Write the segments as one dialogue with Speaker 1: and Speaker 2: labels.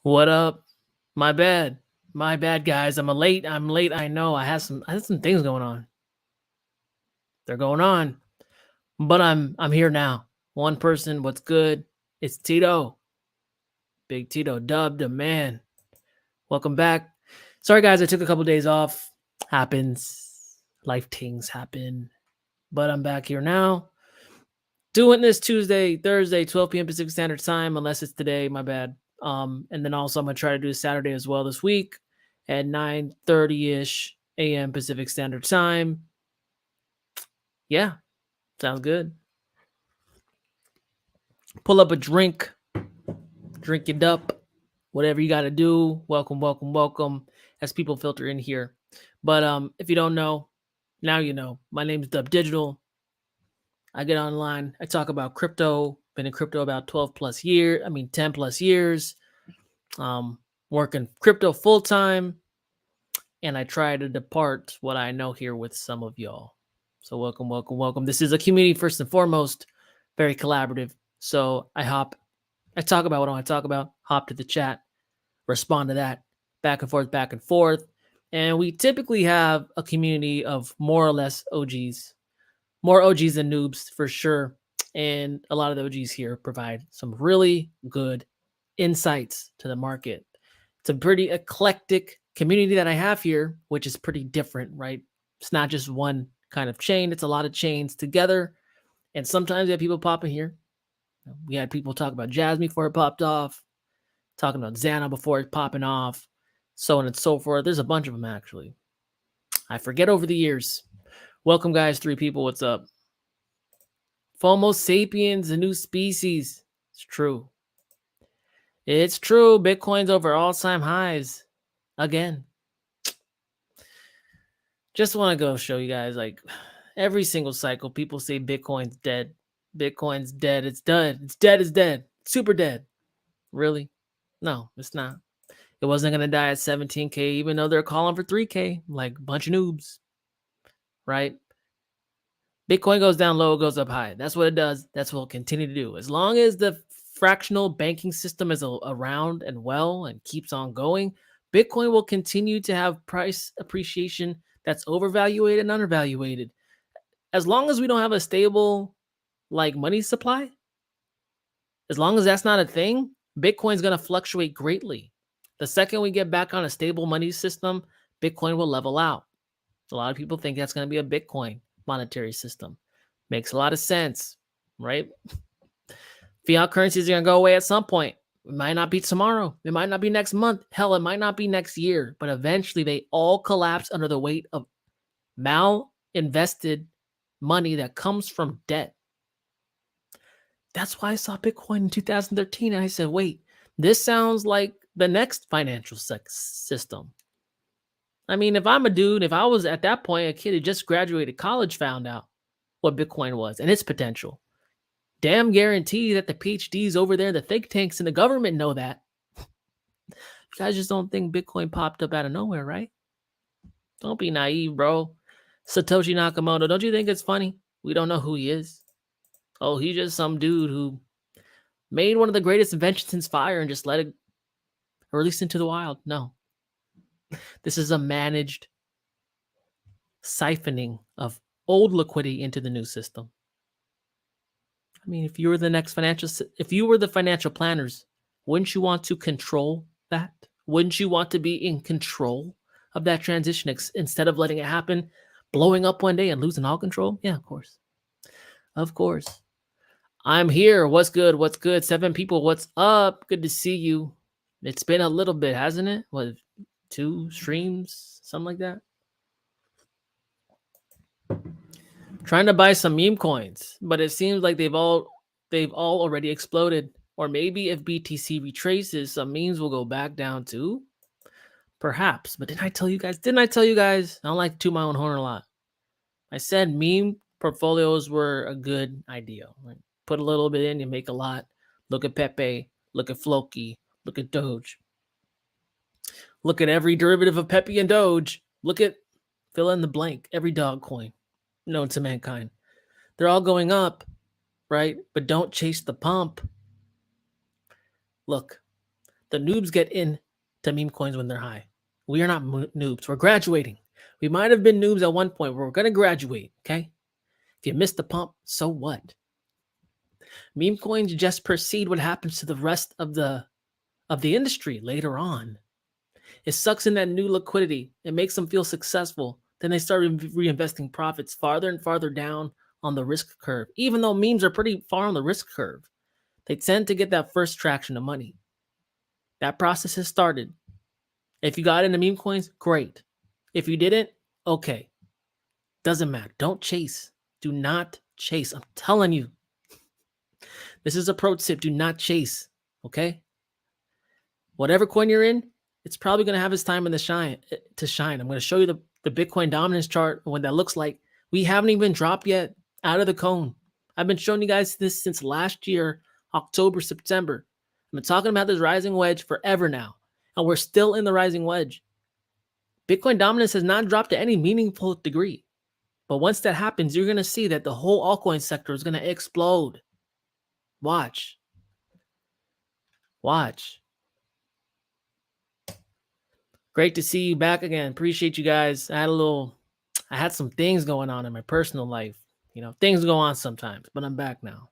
Speaker 1: What up? My bad. My bad, guys. I'm late. I know. I had some things going on. They're going on. But I'm here now. One person, what's good? It's Tito. Big Tito dubbed the man. Welcome back. Sorry guys, I took a couple days off. Happens. Life things happen. But I'm back here now. Doing this Tuesday, Thursday, 12 p.m. Pacific Standard Time, unless it's today, my bad. And then also I'm gonna try to do Saturday as well this week at 9:30-ish a.m. Pacific Standard Time. Yeah, sounds good. Pull up a drink, drink it up, whatever you got to do. Welcome as people filter in here. But if you don't know, now you know. My name is Dub Digital. I get online. I talk about crypto. Been in crypto about 10 plus years. Working crypto full time. And I try to depart what I know here with some of y'all. So welcome. This is a community first and foremost, very collaborative. So I talk about what I want to talk about, hop to the chat, respond to that, back and forth. And we typically have a community of more or less OGs, more OGs than noobs for sure. And a lot of the OGs here provide some really good insights to the market. It's a pretty eclectic community that I have here, which is pretty different, right? It's not just one kind of chain. It's a lot of chains together. And sometimes you have people popping here. We had people talk about Jasmine before it popped off, talking about Xana before it's popping off, so on and so forth. There's a bunch of them, actually. I forget over the years. Welcome, guys. 3 people. What's up? FOMO sapiens, a new species. It's true. It's true. Bitcoin's over all-time highs again. Just want to go show you guys, like, every single cycle, people say Bitcoin's dead. Bitcoin's dead. It's dead. It's dead. It's dead. Super dead. Really? No, it's not. It wasn't going to die at 17K, even though they're calling for 3K, like a bunch of noobs, right? Bitcoin goes down low, it goes up high. That's what it does. That's what it'll continue to do. As long as the fractional banking system is around and well and keeps on going, Bitcoin will continue to have price appreciation that's overvalued and undervalued. As long as we don't have a stable money supply, as long as that's not a thing, Bitcoin's going to fluctuate greatly. The second we get back on a stable money system, Bitcoin will level out. A lot of people think that's going to be a Bitcoin monetary system. Makes a lot of sense, right? Fiat currencies are going to go away at some point. It might not be tomorrow. It might not be next month. Hell, it might not be next year. But eventually they all collapse under the weight of mal-invested money that comes from debt. That's why I saw Bitcoin in 2013 and I said, wait, this sounds like the next financial system. I mean, if I'm a dude, if I was at that point a kid who just graduated college, found out what Bitcoin was and its potential, damn guarantee that the PhDs over there, the think tanks and the government know that. You guys just don't think Bitcoin popped up out of nowhere, right? Don't be naive, bro. Satoshi Nakamoto, don't you think it's funny? We don't know who he is. Oh, he's just some dude who made one of the greatest inventions since fire and just let it release into the wild. No. This is a managed siphoning of old liquidity into the new system. I mean, if you were the financial planners, wouldn't you want to control that? Wouldn't you want to be in control of that transition instead of letting it happen, blowing up one day and losing all control? Yeah, of course. Of course. I'm here. What's good? What's good? 7 people. What's up? Good to see you. It's been a little bit, hasn't it? What, 2 streams? Something like that? Trying to buy some meme coins, but it seems like they've all they've all already exploded. Or maybe if BTC retraces, some memes will go back down too. Perhaps. But didn't I tell you guys? I don't like to toot my own horn a lot. I said meme portfolios were a good idea. Like, put a little bit in, you make a lot. Look at Pepe, look at Floki, look at Doge. Look at every derivative of Pepe and Doge. Look at, fill in the blank, every dog coin known to mankind. They're all going up, right? But don't chase the pump. Look, the noobs get in to meme coins when they're high. We are not noobs. We're graduating. We might have been noobs at one point, but we're going to graduate, okay? If you missed the pump, so what? Meme coins just precede what happens to the rest of the industry later on. It sucks in that new liquidity. It makes them feel successful. Then they start reinvesting profits farther and farther down on the risk curve. Even though memes are pretty far on the risk curve, they tend to get that first traction of money. That process has started. If you got into meme coins, great. If you didn't, okay. Doesn't matter. Don't chase. Do not chase. I'm telling you. This is a pro tip. Do not chase. Okay? Whatever coin you're in, it's probably going to have its time to shine. I'm going to show you the Bitcoin dominance chart, what that looks like. We haven't even dropped yet out of the cone. I've been showing you guys this since last year, October, September. I've been talking about this rising wedge forever now, and we're still in the rising wedge. Bitcoin dominance has not dropped to any meaningful degree. But once that happens, you're going to see that the whole altcoin sector is going to explode. Watch. Great to see you back again. Appreciate you guys. I had some things going on in my personal life. Things go on sometimes, but I'm back now.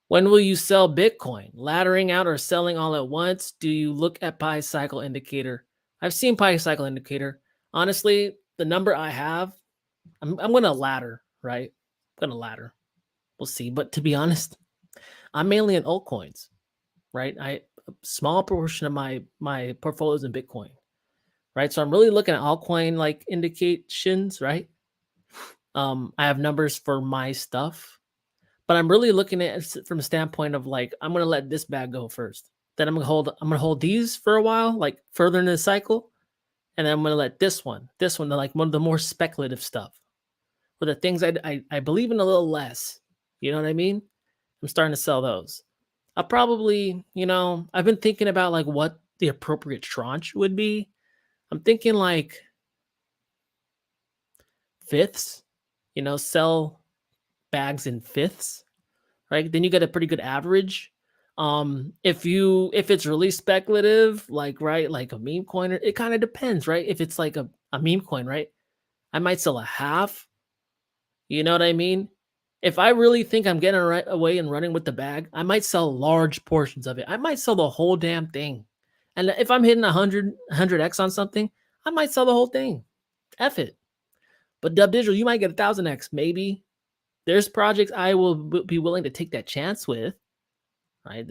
Speaker 1: When will you sell Bitcoin? Laddering out or selling all at once? Do you look at Pi cycle indicator? I've seen Pi cycle indicator. Honestly, the number I have, I'm going to ladder, right? I'm going to ladder. We'll see. But to be honest, I'm mainly in altcoins, right? A small portion of my portfolio is in Bitcoin, right? So I'm really looking at altcoin like indications, right? I have numbers for my stuff, but I'm really looking at it from a standpoint of like, I'm going to let this bag go first. Then I'm going to hold these for a while, like further in the cycle. And then I'm going to let this one, like one of the more speculative stuff, or the things I believe in a little less. You know what I mean? I'm starting to sell those. I'll probably, I've been thinking about like what the appropriate tranche would be. I'm thinking like fifths, sell bags in fifths, right? Then you get a pretty good average. If it's really speculative, like, right, like a meme coin, it kind of depends, right? If it's like a meme coin, right? I might sell a half. You know what I mean? If I really think I'm getting away and running with the bag, I might sell large portions of it. I might sell the whole damn thing. And if I'm hitting 100x on something, I might sell the whole thing. F it. But Dub Digital, you might get 1000x, maybe. There's projects I will be willing to take that chance with, right?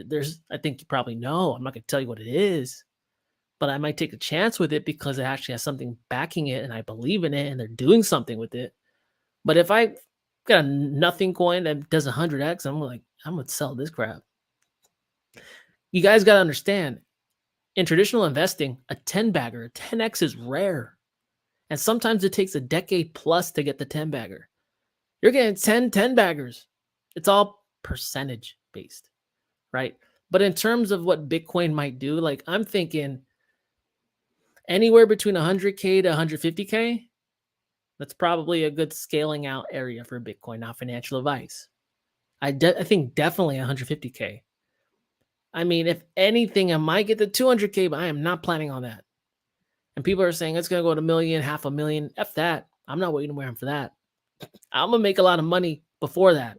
Speaker 1: I think you probably know. I'm not going to tell you what it is, but I might take a chance with it because it actually has something backing it and I believe in it and they're doing something with it. But if I got a nothing coin that does 100x, I'm going to sell this crap. You guys got to understand, in traditional investing, a 10-bagger, a 10x is rare. And sometimes it takes a decade plus to get the 10-bagger. You're getting 10-baggers. It's all percentage based, right? But in terms of what Bitcoin might do, like I'm thinking anywhere between 100K to 150K, that's probably a good scaling out area for Bitcoin, not financial advice. I think definitely 150K. I mean, if anything, I might get to 200K, but I am not planning on that. And people are saying it's going to go to $1 million, $500,000. F that. I'm not waiting around for that. I'm going to make a lot of money before that.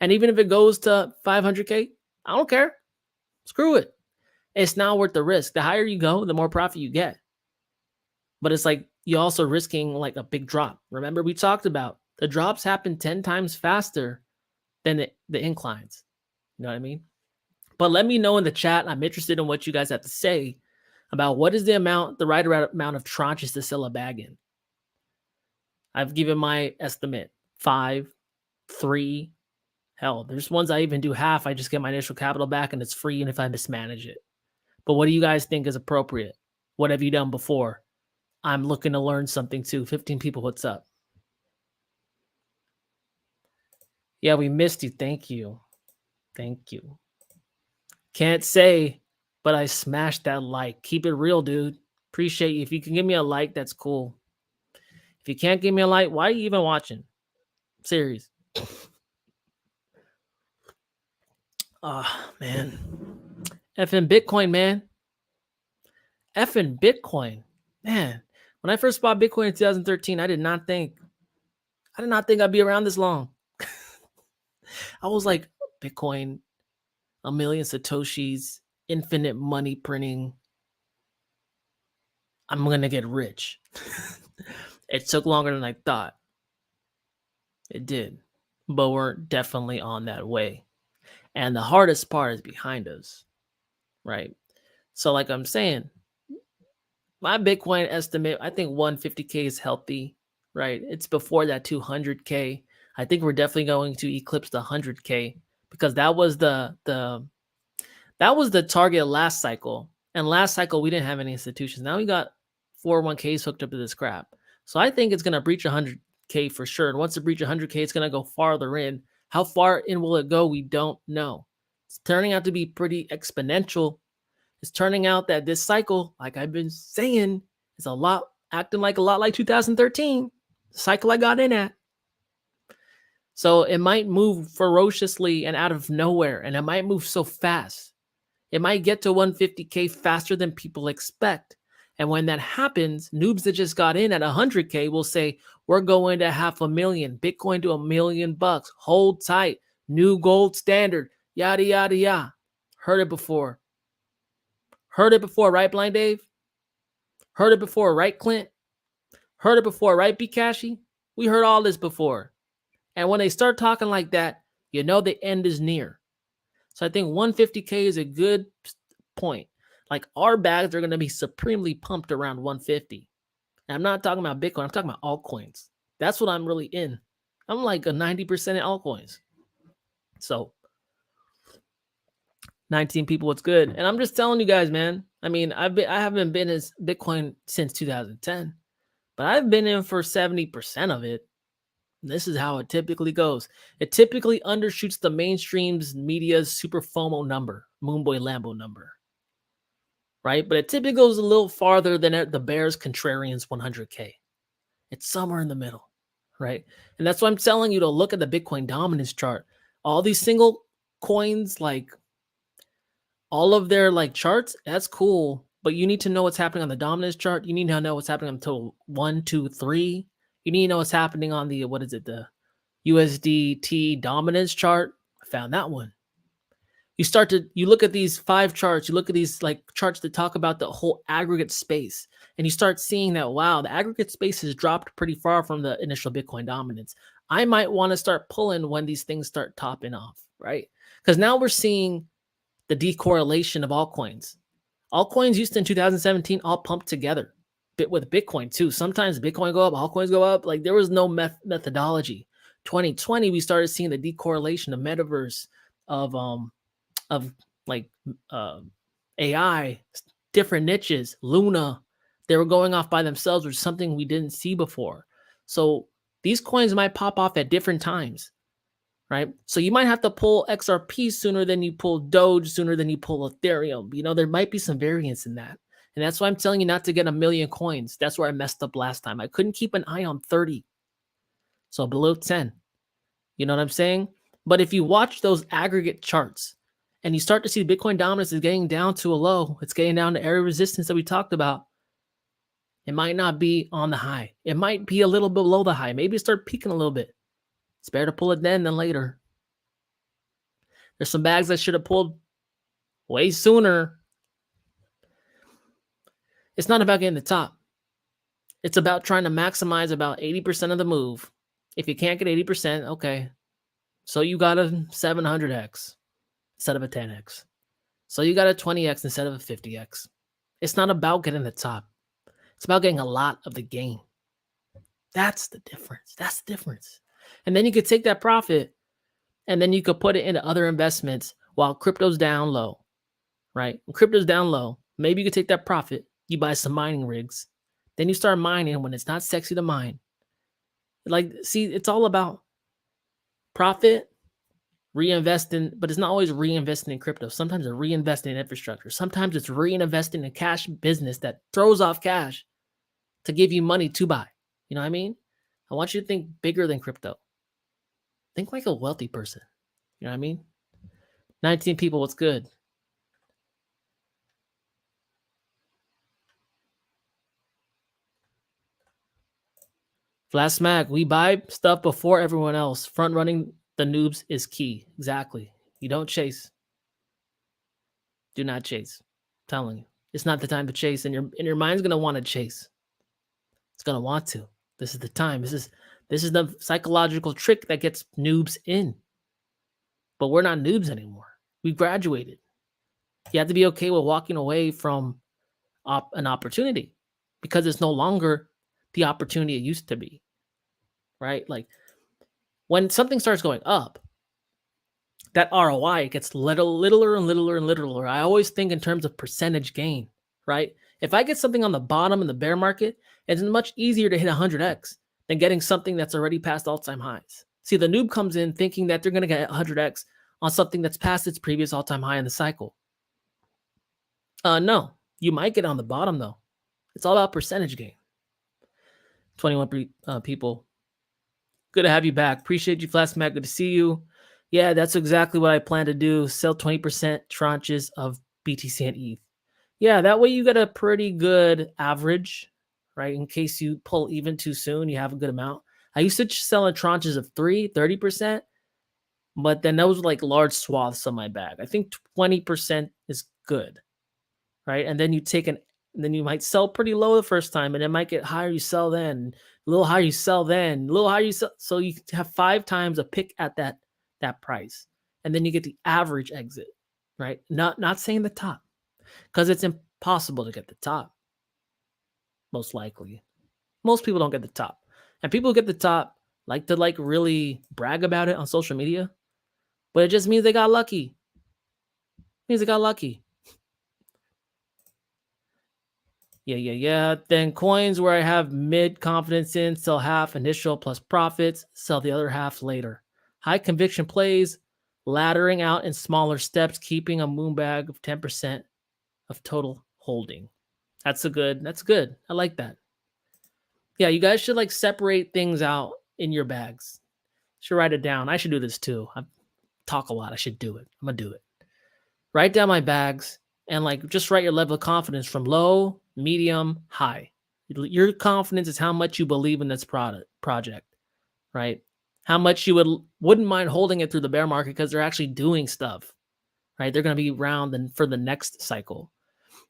Speaker 1: And even if it goes to 500K, I don't care. Screw it. It's not worth the risk. The higher you go, the more profit you get. But it's like you're also risking like a big drop. Remember, we talked about the drops happen 10 times faster than the inclines. You know what I mean? But let me know in the chat. I'm interested in what you guys have to say about what is the right amount of tranches to sell a bag in. I've given my estimate 5, 3, Hell, there's ones I even do half. I just get my initial capital back and it's free, and if I mismanage it. But what do you guys think is appropriate? What have you done before? I'm looking to learn something too. 15 people, what's up? Yeah, we missed you. Thank you. Thank you. Can't say, but I smashed that like. Keep it real, dude. Appreciate you. If you can give me a like, that's cool. If you can't give me a like, why are you even watching? Serious. Ah, man. Effing Bitcoin, man. Effing Bitcoin. Man. When I first bought Bitcoin in 2013, I did not think I'd be around this long. I was like, Bitcoin, a million Satoshis, infinite money printing. I'm going to get rich. It took longer than I thought. It did. But we're definitely on that way. And the hardest part is behind us, right? So like I'm saying, my Bitcoin estimate, I think 150K is healthy, right? It's before that 200K. I think we're definitely going to eclipse the 100K because that was the target last cycle. And last cycle we didn't have any institutions. Now we got 401ks hooked up to this crap. So I think it's going to breach 100K for sure. And once it breaches 100K, it's going to go farther in. How far in will it go? We don't know. It's turning out to be pretty exponential. It's turning out that this cycle, like I've been saying, is acting like a lot like 2013, the cycle I got in at. So it might move ferociously and out of nowhere, and it might move so fast. It might get to 150K faster than people expect. And when that happens, noobs that just got in at 100K will say, we're going to 500,000, Bitcoin to $1 million, hold tight, new gold standard, yada, yada, yada. Heard it before. Heard it before, right, Blind Dave? Heard it before, right, Clint? Heard it before, right, Bikashi? We heard all this before. And when they start talking like that, you know the end is near. So I think 150K is a good point. Like our bags are going to be supremely pumped around 150. And I'm not talking about Bitcoin. I'm talking about altcoins. That's what I'm really in. I'm like a 90% in altcoins. So 19 people, what's good? And I'm just telling you guys, man. I mean, I haven't been in Bitcoin since 2010, but I've been in for 70% of it. This is how it typically goes. It typically undershoots the mainstream's media's super FOMO number, Moonboy Lambo number, right? But it typically goes a little farther than the Bears Contrarians 100K. It's somewhere in the middle, right? And that's why I'm telling you to look at the Bitcoin dominance chart. All these single coins, like all of their like charts, that's cool. But you need to know what's happening on the dominance chart. You need to know what's happening on total 1, 2, 3. You need to know what's happening on the, the USDT dominance chart. I found that one. You look at these 5 charts, you look at these like charts that talk about the whole aggregate space, and you start seeing that, wow, the aggregate space has dropped pretty far from the initial Bitcoin dominance. I might want to start pulling when these things start topping off, right? Because now we're seeing the decorrelation of altcoins. Altcoins used to in 2017 all pumped together, with Bitcoin too. Sometimes Bitcoin go up, altcoins go up. Like there was no methodology. 2020, we started seeing the decorrelation of metaverse, of like AI, different niches, Luna. They were going off by themselves, which is something we didn't see before. So these coins might pop off at different times, right? So you might have to pull XRP sooner than you pull Doge, sooner than you pull Ethereum. You know, there might be some variance in that. And that's why I'm telling you not to get 1 million coins. That's where I messed up last time. I couldn't keep an eye on 30. So below 10. You know what I'm saying? But if you watch those aggregate charts and you start to see Bitcoin dominance is getting down to a low, it's getting down to area resistance that we talked about, it might not be on the high. It might be a little below the high. Maybe start peaking a little bit. It's better to pull it then than later. There's some bags that should have pulled way sooner. It's not about getting the top. It's about trying to maximize about 80% of the move. If you can't get 80%, okay. So you got a 700x instead of a 10x. So you got a 20x instead of a 50x. It's not about getting the top. It's about getting a lot of the gain. That's the difference. That's the difference. And then you could take that profit And then you could put it into other investments while crypto's down low, right? When crypto's down low, maybe you could take that profit, you buy some mining rigs, then you start mining when it's not sexy to mine. Like, see, it's all about profit, reinvesting, but it's not always reinvesting in crypto. Sometimes it's reinvesting in infrastructure. Sometimes it's reinvesting in cash business that throws off cash to give you money to buy. You know what I mean? I want you to think bigger than crypto. Think like a wealthy person. You know what I mean? 19 people, what's good? Flat smack, we buy stuff before everyone else. Front running the noobs is key. Exactly. You don't chase. Do not chase. I'm telling you. It's not the time to chase, and your mind's gonna want to chase. It's gonna want to. This is the time. This is the psychological trick that gets noobs in. But we're not noobs anymore. We graduated. You have to be okay with walking away from an opportunity because it's no longer the opportunity it used to be. Right? Like when something starts going up, that ROI gets littler and littler and littler. I always think in terms of percentage gain, right? If I get something on the bottom in the bear market, it's much easier to hit 100x than getting something that's already past all-time highs. See, the noob comes in thinking that they're going to get 100x on something that's past its previous all-time high in the cycle. No, you might get on the bottom though. It's all about percentage gain. 21 people. Good to have you back. Appreciate you, Flash Mac. Good to see you. Yeah, that's exactly what I plan to do. Sell 20% tranches of BTC and ETH. Yeah, that way you get a pretty good average, right? In case you pull even too soon, you have a good amount. I used to sell in tranches of 30%, but then those were like large swaths on my bag. I think 20% is good, right? And then then you might sell pretty low the first time, and it might get higher. You sell then, a little higher. You sell then, a little higher. You sell. So you have 5 times a pick at that price, and then you get the average exit, right? Not saying the top, because it's impossible to get the top. Most likely, most people don't get the top, and people who get the top like to really brag about it on social media, but it just means they got lucky. It means they got lucky. Yeah. Then coins where I have mid confidence in, sell half initial plus profits, sell the other half later. High conviction plays, laddering out in smaller steps, keeping a moon bag of 10% of total holding. That's good. I like that. Yeah, you guys should separate things out in your bags. Should write it down. I should do this too. I talk a lot. I should do it. I'm gonna do it. Write down my bags and just write your level of confidence from low, medium, high. Your confidence is how much you believe in this project, right? How much you wouldn't mind holding it through the bear market because they're actually doing stuff, right? They're going to be around for the next cycle.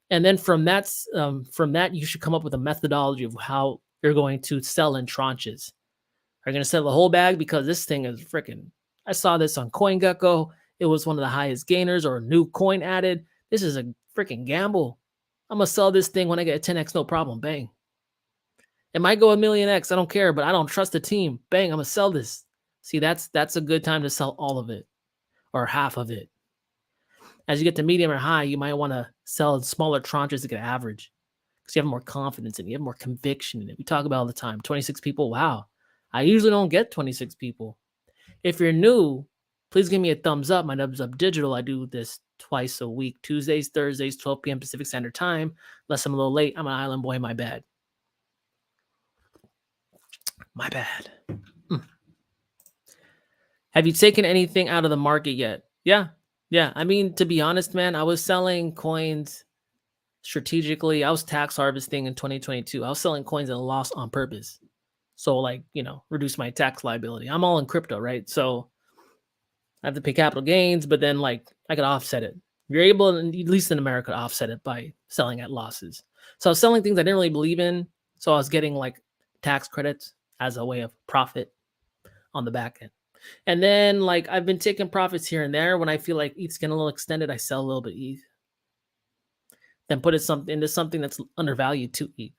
Speaker 1: And then from that, you should come up with a methodology of how you're going to sell in tranches. Are you going to sell the whole bag because this thing is freaking? I saw this on CoinGecko. It was one of the highest gainers or a new coin added. This is a freaking gamble. I'm going to sell this thing when I get a 10x, no problem. Bang. It might go a million X. I don't care, but I don't trust the team. Bang, I'm going to sell this. See, that's a good time to sell all of it or half of it. As you get to medium or high, you might want to sell in smaller tranches to get average because you have more confidence in it. You have more conviction in it. We talk about all the time. 26 people. Wow. I usually don't get 26 people. If you're new, please give me a thumbs up. My Thumbs Up Digital. I do this twice a week, Tuesdays, Thursdays, 12 p.m. Pacific Standard Time. Unless I'm a little late, I'm an island boy. My bad. My bad. Have you taken anything out of the market yet? Yeah. I mean, to be honest, man, I was selling coins strategically. I was tax harvesting in 2022. I was selling coins at a loss on purpose. So reduce my tax liability. I'm all in crypto, right? So I have to pay capital gains, but then I could offset it. You're able, at least in America, to offset it by selling at losses. So I was selling things I didn't really believe in. So I was getting tax credits as a way of profit on the back end. And then I've been taking profits here and there. When I feel like ETH's getting a little extended, I sell a little bit of ETH. Then put it into something that's undervalued to ETH.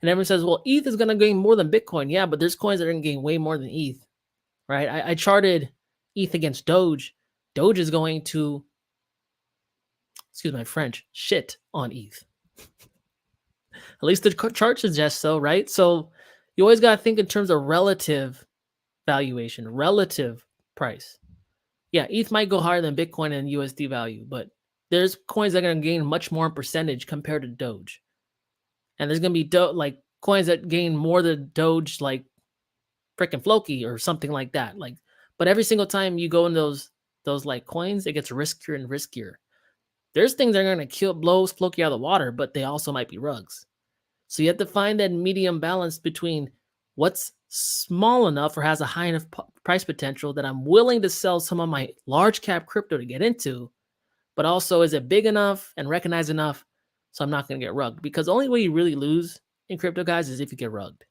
Speaker 1: And everyone says, well, ETH is going to gain more than Bitcoin. Yeah, but there's coins that are going to gain way more than ETH, right? I charted ETH against Doge, Doge is going to, excuse my French, shit on ETH. At least the chart suggests so, right? So you always got to think in terms of relative valuation, relative price. Yeah, ETH might go higher than Bitcoin and USD value, but there's coins that are going to gain much more in percentage compared to Doge. And there's going to be like coins that gain more than Doge, like freaking Floki or something like that. Like, but every single time you go in those like coins, it gets riskier and riskier. There's things that are going to blow Floki out of the water, but they also might be rugs. So you have to find that medium balance between what's small enough or has a high enough price potential that I'm willing to sell some of my large cap crypto to get into, but also is it big enough and recognized enough so I'm not going to get rugged? Because the only way you really lose in crypto, guys, is if you get rugged.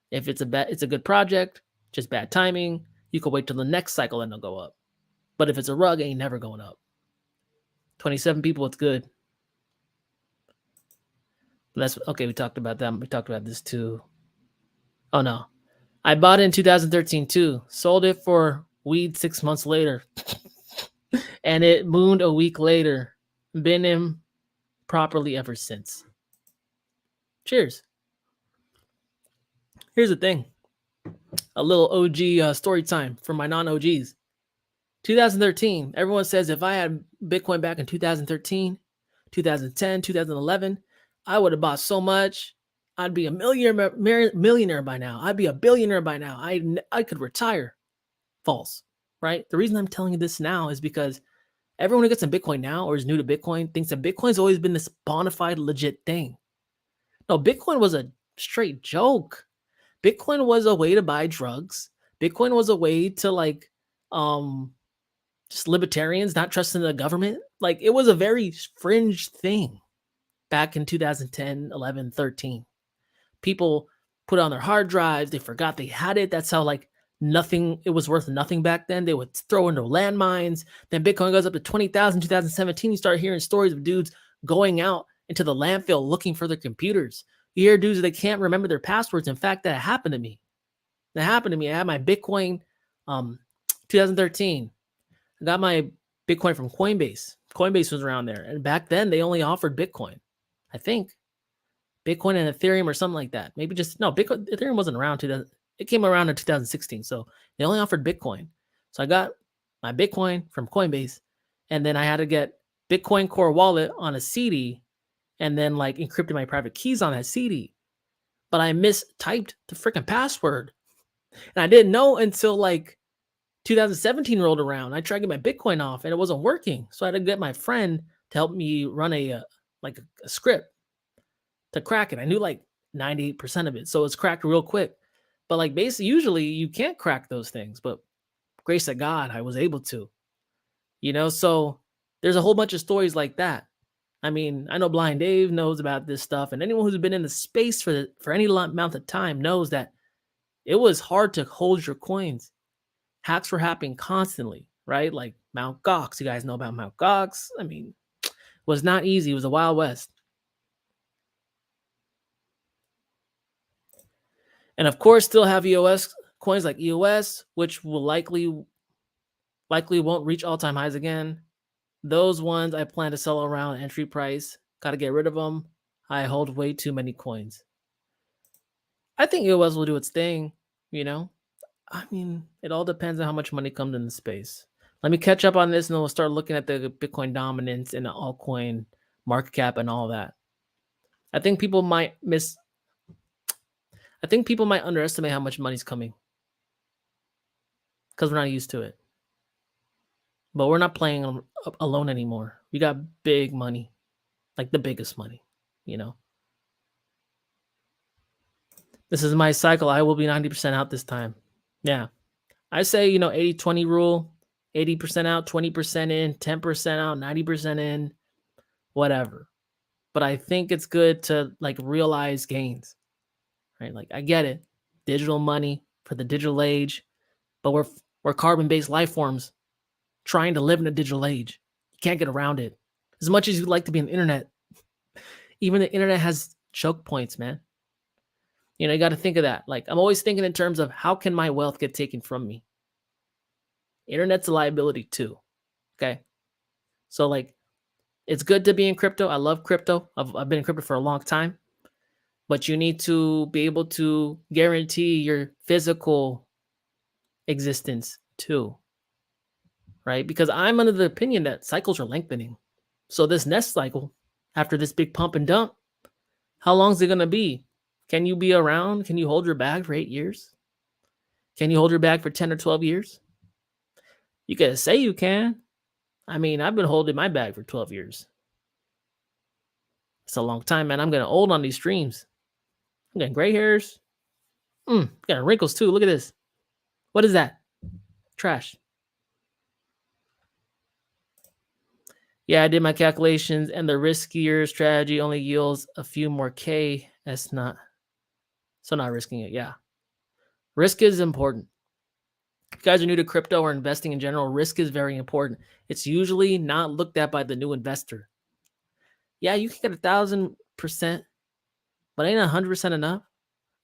Speaker 1: If it's a good project, just bad timing, you can wait till the next cycle and it'll go up. But if it's a rug, it ain't never going up. 27 people, it's good. That's okay. We talked about that. We talked about this too. Oh no, I bought it in 2013 too. Sold it for weed 6 months later, and it mooned a week later. Been in properly ever since. Cheers. Here's the thing. A little OG story time for my non-OGs. 2013. Everyone says if I had Bitcoin back in 2013, 2010, 2011, I would have bought so much. I'd be a millionaire by now. I'd be a billionaire by now. I could retire. False, right? The reason I'm telling you this now is because everyone who gets in Bitcoin now or is new to Bitcoin thinks that Bitcoin's always been this bona fide legit thing. No, Bitcoin was a straight joke. Bitcoin was a way to buy drugs. Bitcoin was a way to like just libertarians not trusting the government. Like it was a very fringe thing back in 2010, 11, 13. People put it on their hard drives. They forgot they had it. That's how like nothing, it was worth nothing back then. They would throw into landmines. Then Bitcoin goes up to 20,000, 2017. You start hearing stories of dudes going out into the landfill looking for their computers. You hear dudes that can't remember their passwords. In fact, that happened to me. I had my Bitcoin 2013. I got my Bitcoin from Coinbase. Coinbase was around there. And back then, they only offered Bitcoin. I think. Bitcoin and Ethereum or something like that. Maybe just, no, Ethereum wasn't around. It came around in 2016. So they only offered Bitcoin. So I got my Bitcoin from Coinbase. And then I had to get Bitcoin Core Wallet on a CD and then like encrypted my private keys on that CD. But I mistyped the freaking password. And I didn't know until like 2017 rolled around. I tried to get my Bitcoin off and it wasn't working. So I had to get my friend to help me run a script to crack it. I knew like 98% of it. So it's cracked real quick. But like basically, usually you can't crack those things. But grace of God, I was able to. So there's a whole bunch of stories like that. I mean, I know Blind Dave knows about this stuff. And anyone who's been in the space for any amount of time knows that it was hard to hold your coins. Hacks were happening constantly, right? Like Mt. Gox. You guys know about Mt. Gox. I mean, it was not easy. It was the Wild West. And of course, still have EOS coins like EOS, which will likely won't reach all-time highs again. Those ones I plan to sell around entry price. Got to get rid of them. I hold way too many coins. I think EOS will do its thing, I mean, it all depends on how much money comes in the space. Let me catch up on this and then we'll start looking at the Bitcoin dominance and the altcoin market cap and all that. I think people might underestimate how much money's coming because we're not used to it. But we're not playing alone anymore. We got big money, like the biggest money, This is my cycle. I will be 90% out this time. Yeah. I say, 80-20 rule, 80% out, 20% in, 10% out, 90% in, whatever. But I think it's good to like realize gains, right? Like I get it. Digital money for the digital age, but we're carbon-based life forms trying to live in a digital age. You can't get around it. As much as you'd like to be on the internet, even the internet has choke points, man. You got to think of that. Like I'm always thinking in terms of how can my wealth get taken from me? Internet's a liability too. Okay. So like it's good to be in crypto. I love crypto. I've been in crypto for a long time, but you need to be able to guarantee your physical existence too, right? Because I'm under the opinion that cycles are lengthening. So this next cycle, after this big pump and dump, how long is it going to be? Can you be around? Can you hold your bag for 8 years? Can you hold your bag for 10 or 12 years? You can say you can. I mean, I've been holding my bag for 12 years. It's a long time, man. I'm getting old on these streams. I'm getting gray hairs. Got wrinkles too. Look at this. What is that? Trash. Yeah, I did my calculations, and the riskier strategy only yields a few more K. That's not risking it. Yeah. Risk is important. If you guys are new to crypto or investing in general, risk is very important. It's usually not looked at by the new investor. Yeah, you can get 1,000%, but ain't 100% enough?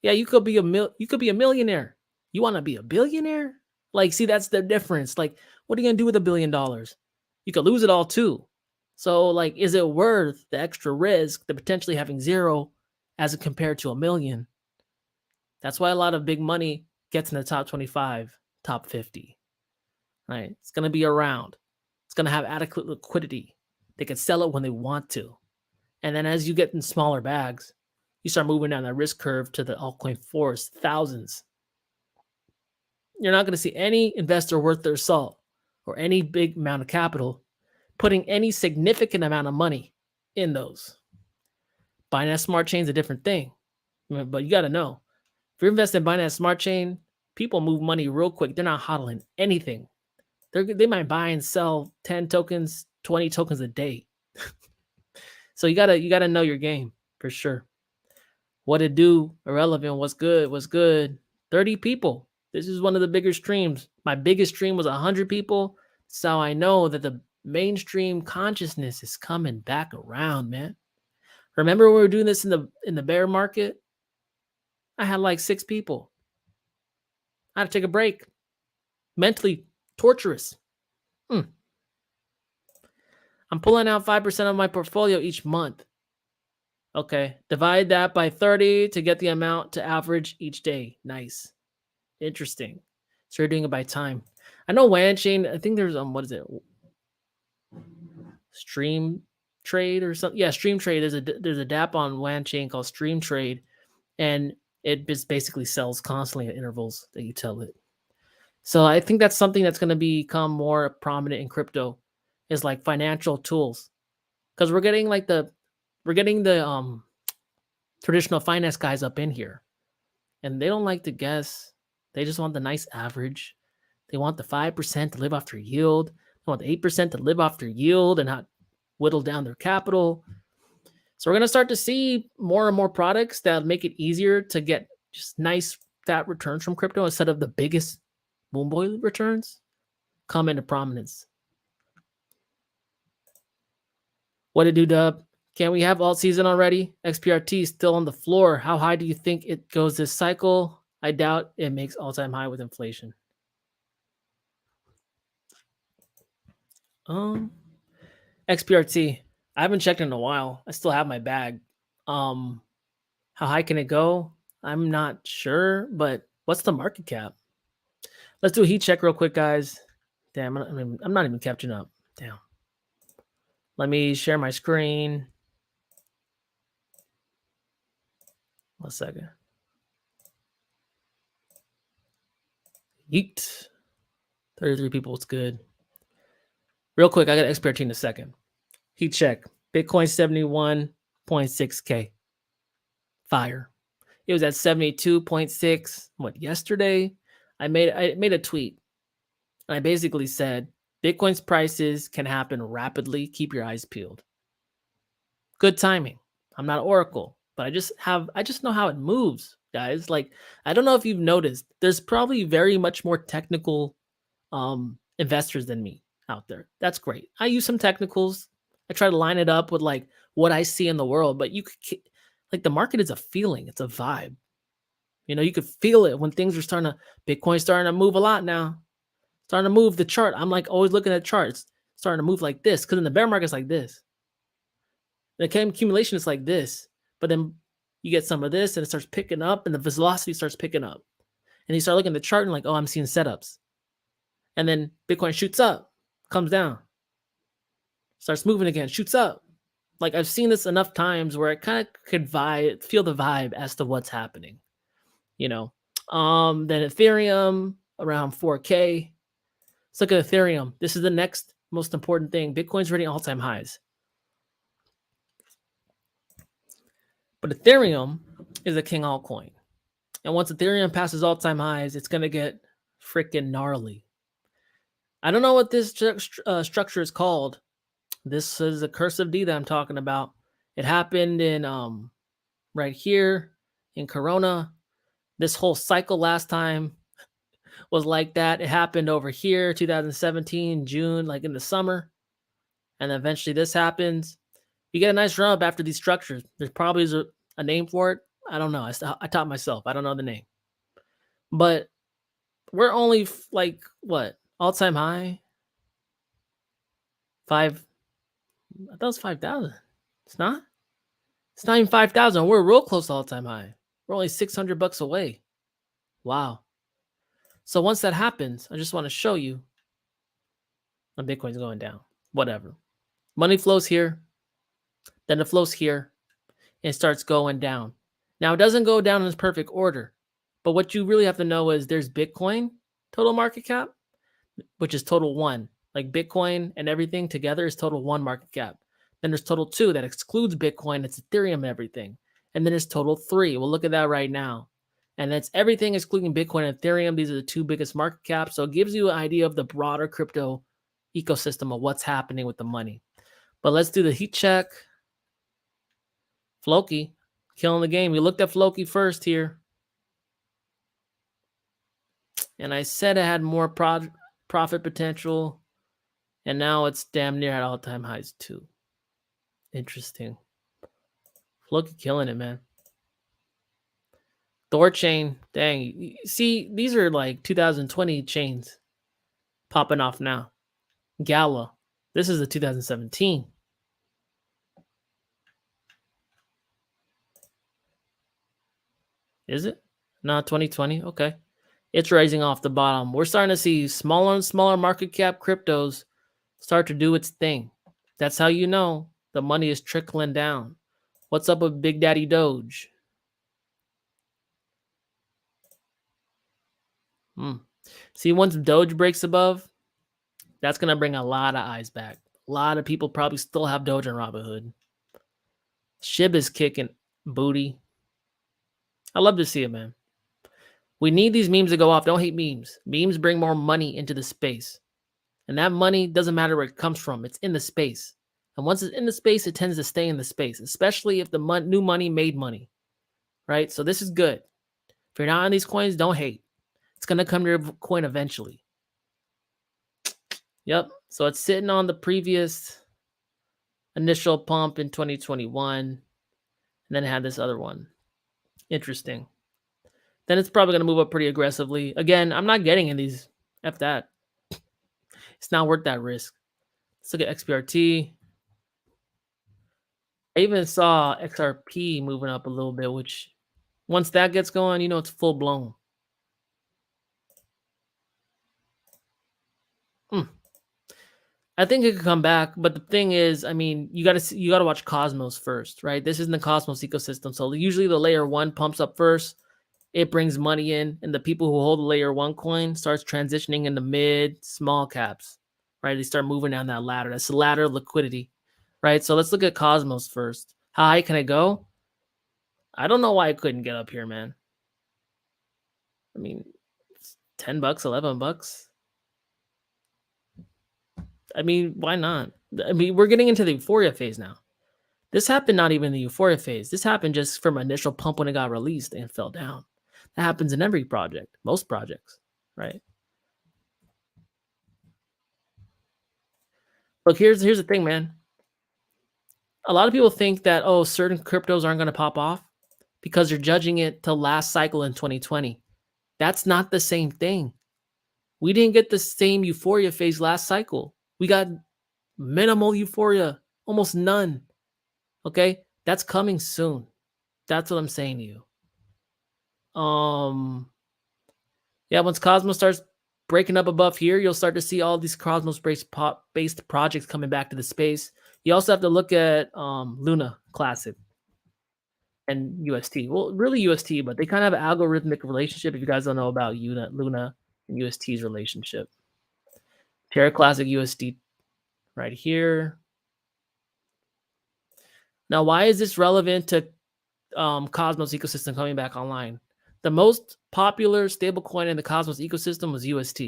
Speaker 1: Yeah, you could be a millionaire. You want to be a billionaire? Like, see, that's the difference. Like, what are you gonna do with $1 billion? You could lose it all too. So, like, is it worth the extra risk to potentially having zero as compared to $1 million? That's why a lot of big money gets in the top 25, top 50. Right? It's gonna be around. It's gonna have adequate liquidity. They can sell it when they want to. And then as you get in smaller bags, you start moving down that risk curve to the altcoin forest, thousands. You're not going to see any investor worth their salt or any big amount of capital putting any significant amount of money in those. Binance Smart Chain is a different thing, but you got to know, if you're investing in Binance Smart Chain, people move money real quick. They're not hodling anything. They might buy and sell 10 tokens, 20 tokens a day. So you gotta know your game for sure. What it do, irrelevant, what's good. 30 people. This is one of the bigger streams. My biggest stream was 100 people. So I know that the mainstream consciousness is coming back around, man. Remember when we were doing this in the bear market? I had like 6 people. I had to take a break. Mentally torturous. I'm pulling out 5% of my portfolio each month. Okay, divide that by 30 to get the amount to average each day. Nice. Interesting. So you're doing it by time. I know WanChain, I think there's what is it? Stream Trade or something. Yeah, Stream Trade. There's a DApp on WanChain called Stream Trade, and it just basically sells constantly at intervals that you tell it. So I think that's something that's going to become more prominent in crypto, is like financial tools, because we're getting the traditional finance guys up in here, and they don't like to guess. They just want the nice average. They want the 5% to live off their yield. They want the 8% to live off their yield and not whittle down their capital. So we're going to start to see more and more products that make it easier to get just nice fat returns from crypto instead of the biggest boom boy returns come into prominence. What it do, Dub? Can we have alt season already? XPRT still on the floor. How high do you think it goes this cycle? I doubt it makes all-time high with inflation. XPRT. I haven't checked in a while. I still have my bag. How high can it go? I'm not sure, but what's the market cap? Let's do a heat check real quick, guys. Damn, I'm not even catching up. Damn. Let me share my screen. 1 second. Yeet. 33 people. It's good. Real quick, I got XPRT in a second. Heat check. Bitcoin 71.6K. Fire. It was at 72.6. Yesterday? I made a tweet. And I basically said, Bitcoin's prices can happen rapidly. Keep your eyes peeled. Good timing. I'm not Oracle, but I just know how it moves, guys. Like, I don't know if you've noticed, there's probably very much more technical investors than me out there. That's great. I use some technicals. I try to line it up with like what I see in the world, but you could, like, the market is a feeling, it's a vibe. You know, you could feel it when things are Bitcoin's starting to move a lot now. starting to move the chart. I'm like always looking at charts, starting to move like this because in the bear market it's like this. The accumulation is like this, but then you get some of this and it starts picking up and the velocity starts picking up. And you start looking at the chart and like, oh, I'm seeing setups. And then Bitcoin shoots up, comes down, starts moving again, shoots up. Like I've seen this enough times where I kind of could feel the vibe as to what's happening, you know. Then Ethereum around 4K. Let's look at Ethereum. This is the next most important thing. Bitcoin's hitting all-time highs. But Ethereum is a king altcoin. And once Ethereum passes all-time highs, it's going to get freaking gnarly. I don't know what this structure is called. This is a cursive D that I'm talking about. It happened in right here in Corona. This whole cycle last time was like that. It happened over here, 2017, June, like in the summer. And eventually this happens. You get a nice run up after these structures. There's probably a name for it. I don't know. I taught myself. I don't know the name. But we're only like, what? All-time high? I thought it was 5,000. It's not? It's not even 5,000. We're real close to all-time high. We're only $600 away. Wow. So once that happens, I just want to show you when Bitcoin's going down. Whatever. Money flows here. Then it flows here. And it starts going down. Now, it doesn't go down in its perfect order. But what you really have to know is there's Bitcoin total market cap, which is total 1. Like Bitcoin and everything together is total 1 market cap. Then there's total 2 that excludes Bitcoin. It's Ethereum and everything. And then there's total 3. We'll look at that right now. And that's everything excluding Bitcoin and Ethereum. These are the 2 biggest market caps. So it gives you an idea of the broader crypto ecosystem of what's happening with the money. But let's do the heat check. Floki, killing the game. We looked at Floki first here. And I said it had more profit potential. And now it's damn near at all-time highs too. Interesting. Floki killing it, man. Thorchain, dang. See, these are like 2020 chains popping off now. Gala, this is the 2017. Is it? No, 2020. Okay. It's rising off the bottom. We're starting to see smaller and smaller market cap cryptos start to do its thing. That's how you know the money is trickling down. What's up with Big Daddy Doge? See, once Doge breaks above, that's going to bring a lot of eyes back. A lot of people probably still have Doge on Robinhood. SHIB is kicking booty. I love to see it, man. We need these memes to go off. Don't hate memes. Memes bring more money into the space. And that money doesn't matter where it comes from. It's in the space. And once it's in the space, it tends to stay in the space, especially if the new money made money, right? So this is good. If you're not on these coins, don't hate. It's going to come to your coin eventually. Yep. So it's sitting on the previous initial pump in 2021. And then it had this other one. Interesting. Then it's probably going to move up pretty aggressively. Again, I'm not getting in these. F that. It's not worth that risk. Let's look at XPRT. I even saw XRP moving up a little bit, which once that gets going, you know it's full blown. I think it could come back, but the thing is, I mean, you got to watch Cosmos first, right? This isn't the Cosmos ecosystem, so usually the layer 1 pumps up first. It brings money in, and the people who hold the layer 1 coin starts transitioning into mid, small caps, right? They start moving down that ladder. That's the ladder of liquidity, right? So let's look at Cosmos first. How high can it go? I don't know why it couldn't get up here, man. I mean, it's $10, $11. I mean, why not? I mean, we're getting into the euphoria phase now. This happened not even in the euphoria phase. This happened just from initial pump when it got released and fell down. That happens in every project, most projects, right? Look, here's the thing, man. A lot of people think that, oh, certain cryptos aren't going to pop off because you're judging it to last cycle in 2020. That's not the same thing. We didn't get the same euphoria phase last cycle. We got minimal euphoria, almost none. Okay? That's coming soon. That's what I'm saying to you. Yeah, once Cosmos starts breaking up above here, you'll start to see all these Cosmos based projects coming back to the space. You also have to look at Luna Classic and UST. Well, really UST, but they kind of have an algorithmic relationship. If you guys don't know about Luna and UST's relationship, Terra Classic USD right here. Now, why is this relevant to Cosmos ecosystem coming back online? The most popular stablecoin in the Cosmos ecosystem was UST.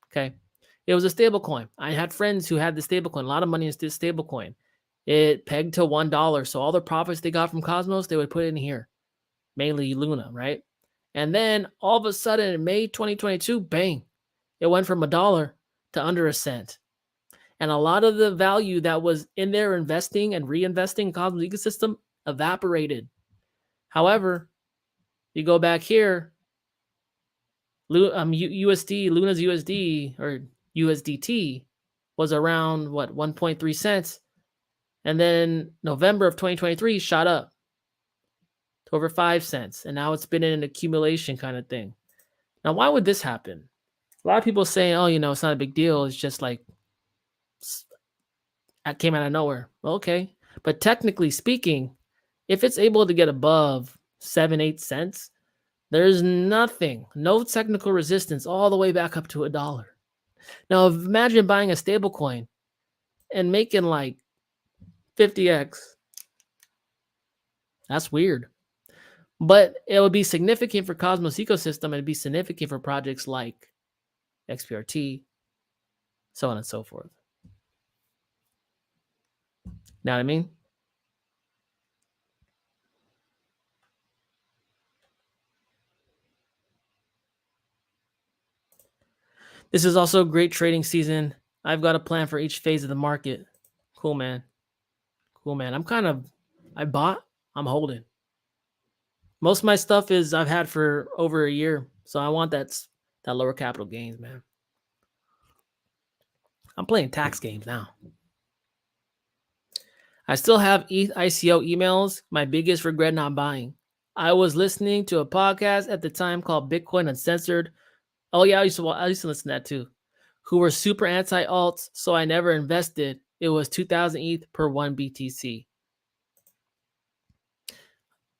Speaker 1: Okay. It was a stablecoin. I had friends who had the stablecoin, a lot of money in this stablecoin. It pegged to $1. So all the profits they got from Cosmos, they would put in here, mainly Luna, right? And then all of a sudden in May 2022, bang, it went from $1 to under a cent. And a lot of the value that was in there investing and reinvesting in Cosmos ecosystem evaporated. However, you go back here, Luna's USD or USDT was around what 1.3 cents, and then November of 2023 shot up to over 5 cents, and now it's been in an accumulation kind of thing. Now, why would this happen? A lot of people saying, "Oh, it's not a big deal. It's just like it came out of nowhere." Well, okay, but technically speaking, if it's able to get above 7-8 cents, there's nothing, no technical resistance all the way back up to $1. Now, imagine buying a stable coin and making like 50x. That's weird. But it would be significant for Cosmos ecosystem and it'd be significant for projects like XPRT, so on and so forth. Know what I mean? This is also a great trading season. I've got a plan for each phase of the market. Cool, man. Cool, man. I bought, I'm holding. Most of my stuff is I've had for over a year. So I want that lower capital gains, man. I'm playing tax games now. I still have ETH ICO emails. My biggest regret not buying. I was listening to a podcast at the time called Bitcoin Uncensored. Oh yeah, I used to listen to that too. Who were super anti alts, so I never invested. It was 2,000 ETH per 1 BTC.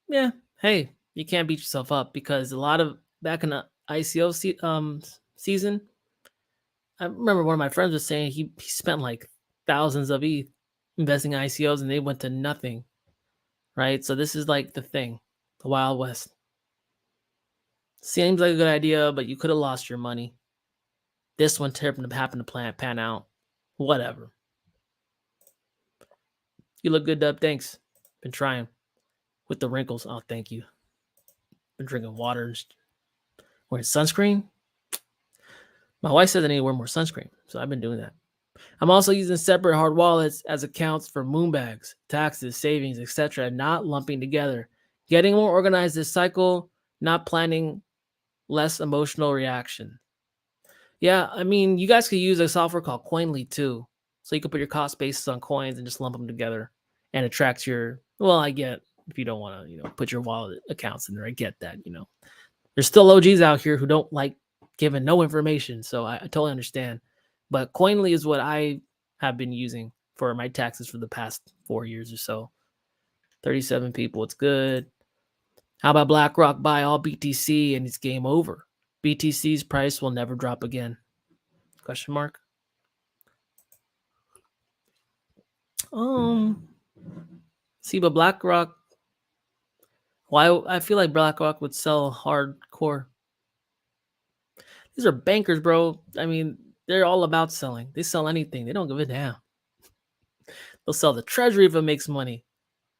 Speaker 1: Yeah, hey, you can't beat yourself up because a lot of back in the ICO season, I remember one of my friends was saying he spent like thousands of ETH investing in ICOs and they went to nothing, right? So this is like the thing, the Wild West. Seems like a good idea, but you could have lost your money. This one happened to pan out. Whatever. You look good, Dub. Thanks. Been trying with the wrinkles. Oh, thank you. Been drinking water and wearing sunscreen. My wife said I need to wear more sunscreen, so I've been doing that. I'm also using separate hard wallets as accounts for moonbags, taxes, savings, etc., not lumping together. Getting more organized this cycle, not planning less emotional reaction. Yeah, I mean, you guys could use a software called Coinly too. So you can put your cost bases on coins and just lump them together and it tracks your, well, I get if you don't want to, put your wallet accounts in there. I get that, There's still OGs out here who don't like giving no information. So I totally understand. But Coinly is what I have been using for my taxes for the past 4 years or so. 37 people, it's good. How about BlackRock buy all BTC and it's game over? BTC's price will never drop again. Question mark. See, but BlackRock, why I feel like BlackRock would sell hardcore. These are bankers, bro. I mean, they're all about selling. They sell anything. They don't give a damn. They'll sell the treasury if it makes money,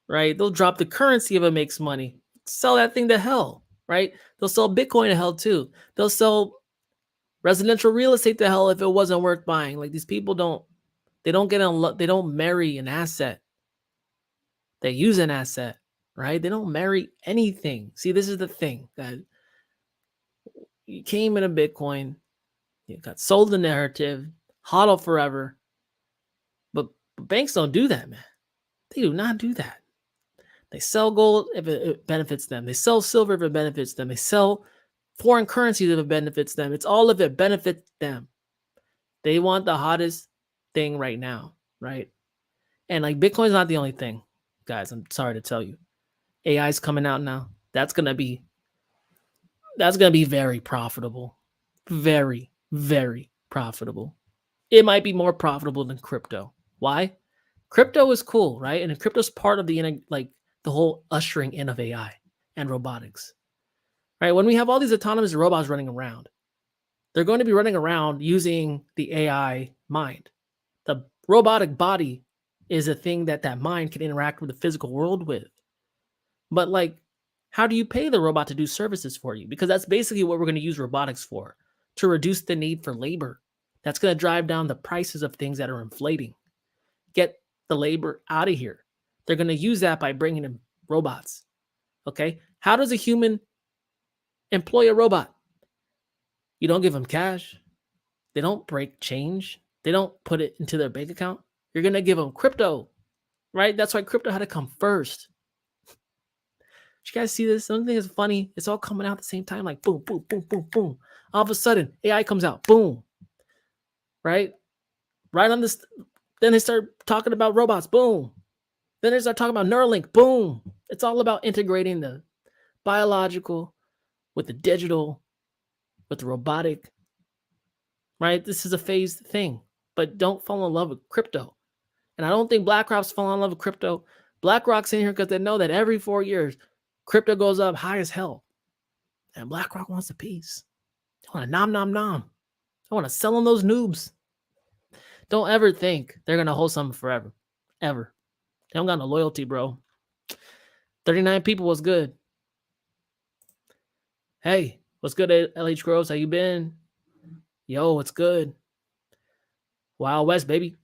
Speaker 1: right? They'll drop the currency if it makes money. Sell that thing to hell, right? They'll sell Bitcoin to hell too. They'll sell residential real estate to hell if it wasn't worth buying. Like these people they don't marry an asset. They use an asset, right? They don't marry anything. See, this is the thing that you came in a Bitcoin, You got sold the narrative, hodl forever. But banks don't do that, man. They do not do that. They sell gold if it benefits them. They sell silver if it benefits them. They sell foreign currencies if it benefits them. It's all if it benefits them. They want the hottest thing right now, right? And like Bitcoin's not the only thing, guys. I'm sorry to tell you. AI's coming out now. That's gonna be very profitable. Very, very profitable. It might be more profitable than crypto. Why? Crypto is cool, right? And crypto's part of the whole ushering in of AI and robotics, right? When we have all these autonomous robots running around, they're going to be running around using the AI mind. The robotic body is a thing that mind can interact with the physical world with. But like, how do you pay the robot to do services for you? Because that's basically what we're going to use robotics for, to reduce the need for labor. That's going to drive down the prices of things that are inflating. Get the labor out of here. They're going to use that by bringing in robots. Okay? How does a human employ a robot? You don't give them cash. They don't break change. They don't put it into their bank account. You're going to give them crypto, right? That's why crypto had to come first. Did you guys see this? Something is funny. It's all coming out at the same time, like boom, boom, boom, boom, boom. All of a sudden, AI comes out, boom, right? Right on this. Then they start talking about robots, boom. Then they start talking about Neuralink, boom. It's all about integrating the biological with the digital, with the robotic, right? This is a phased thing, but don't fall in love with crypto. And I don't think BlackRock's falling in love with crypto. BlackRock's in here because they know that every 4 years, crypto goes up high as hell. And BlackRock wants a piece. They want to nom, nom, nom. They want to sell on those noobs. Don't ever think they're going to hold something forever. Ever. They don't got no loyalty, bro. 39 people was good. Hey, what's good, LH Groves? How you been? Yo, what's good? Wild West, baby.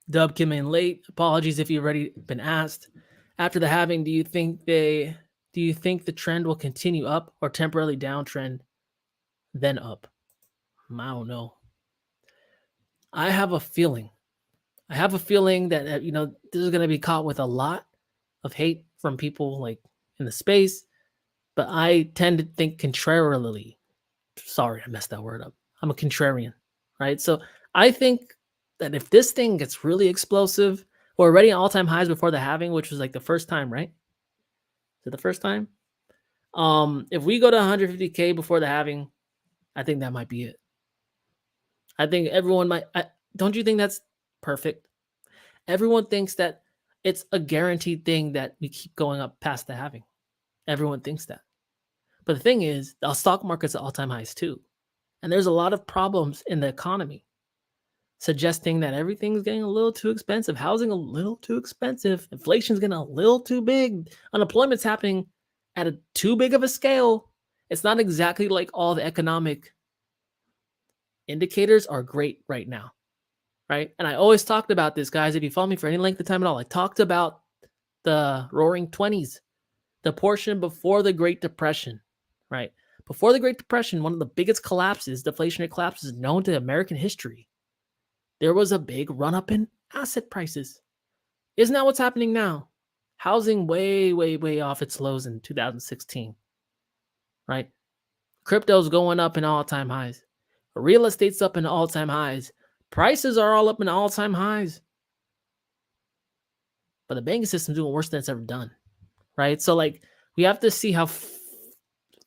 Speaker 1: Dub came in late. Apologies if you've already been asked. After the halving, do you think the trend will continue up or temporarily downtrend, then up? I don't know. I have a feeling that this is going to be caught with a lot of hate from people like in the space, but I tend to think contrarily. Sorry, I messed that word up. I'm a contrarian, right? So I think that if this thing gets really explosive, we're already at all-time highs before the halving, which was like the first time, right? Is it the first time? If we go to 150K before the halving, I think that might be it. I think everyone might. Don't you think that's perfect? Everyone thinks that it's a guaranteed thing that we keep going up past the halving. Everyone thinks that. But the thing is, the stock market's at all-time highs too. And there's a lot of problems in the economy suggesting that everything's getting a little too expensive. Housing a little too expensive. Inflation's getting a little too big. Unemployment's happening at a too big of a scale. It's not exactly like all the economic indicators are great right now, right? And I always talked about this, guys. If you follow me for any length of time at all, I talked about the Roaring 20s, the portion before the Great Depression, right? Before the Great Depression, one of the biggest collapses, deflationary collapses known to American history, there was a big run-up in asset prices. Isn't that what's happening now? Housing way, way, way off its lows in 2016, right? Crypto's going up in all-time highs. Real estate's up in all-time highs. Prices are all up in all-time highs. But the banking system's doing worse than it's ever done, right? So, like, we have to see how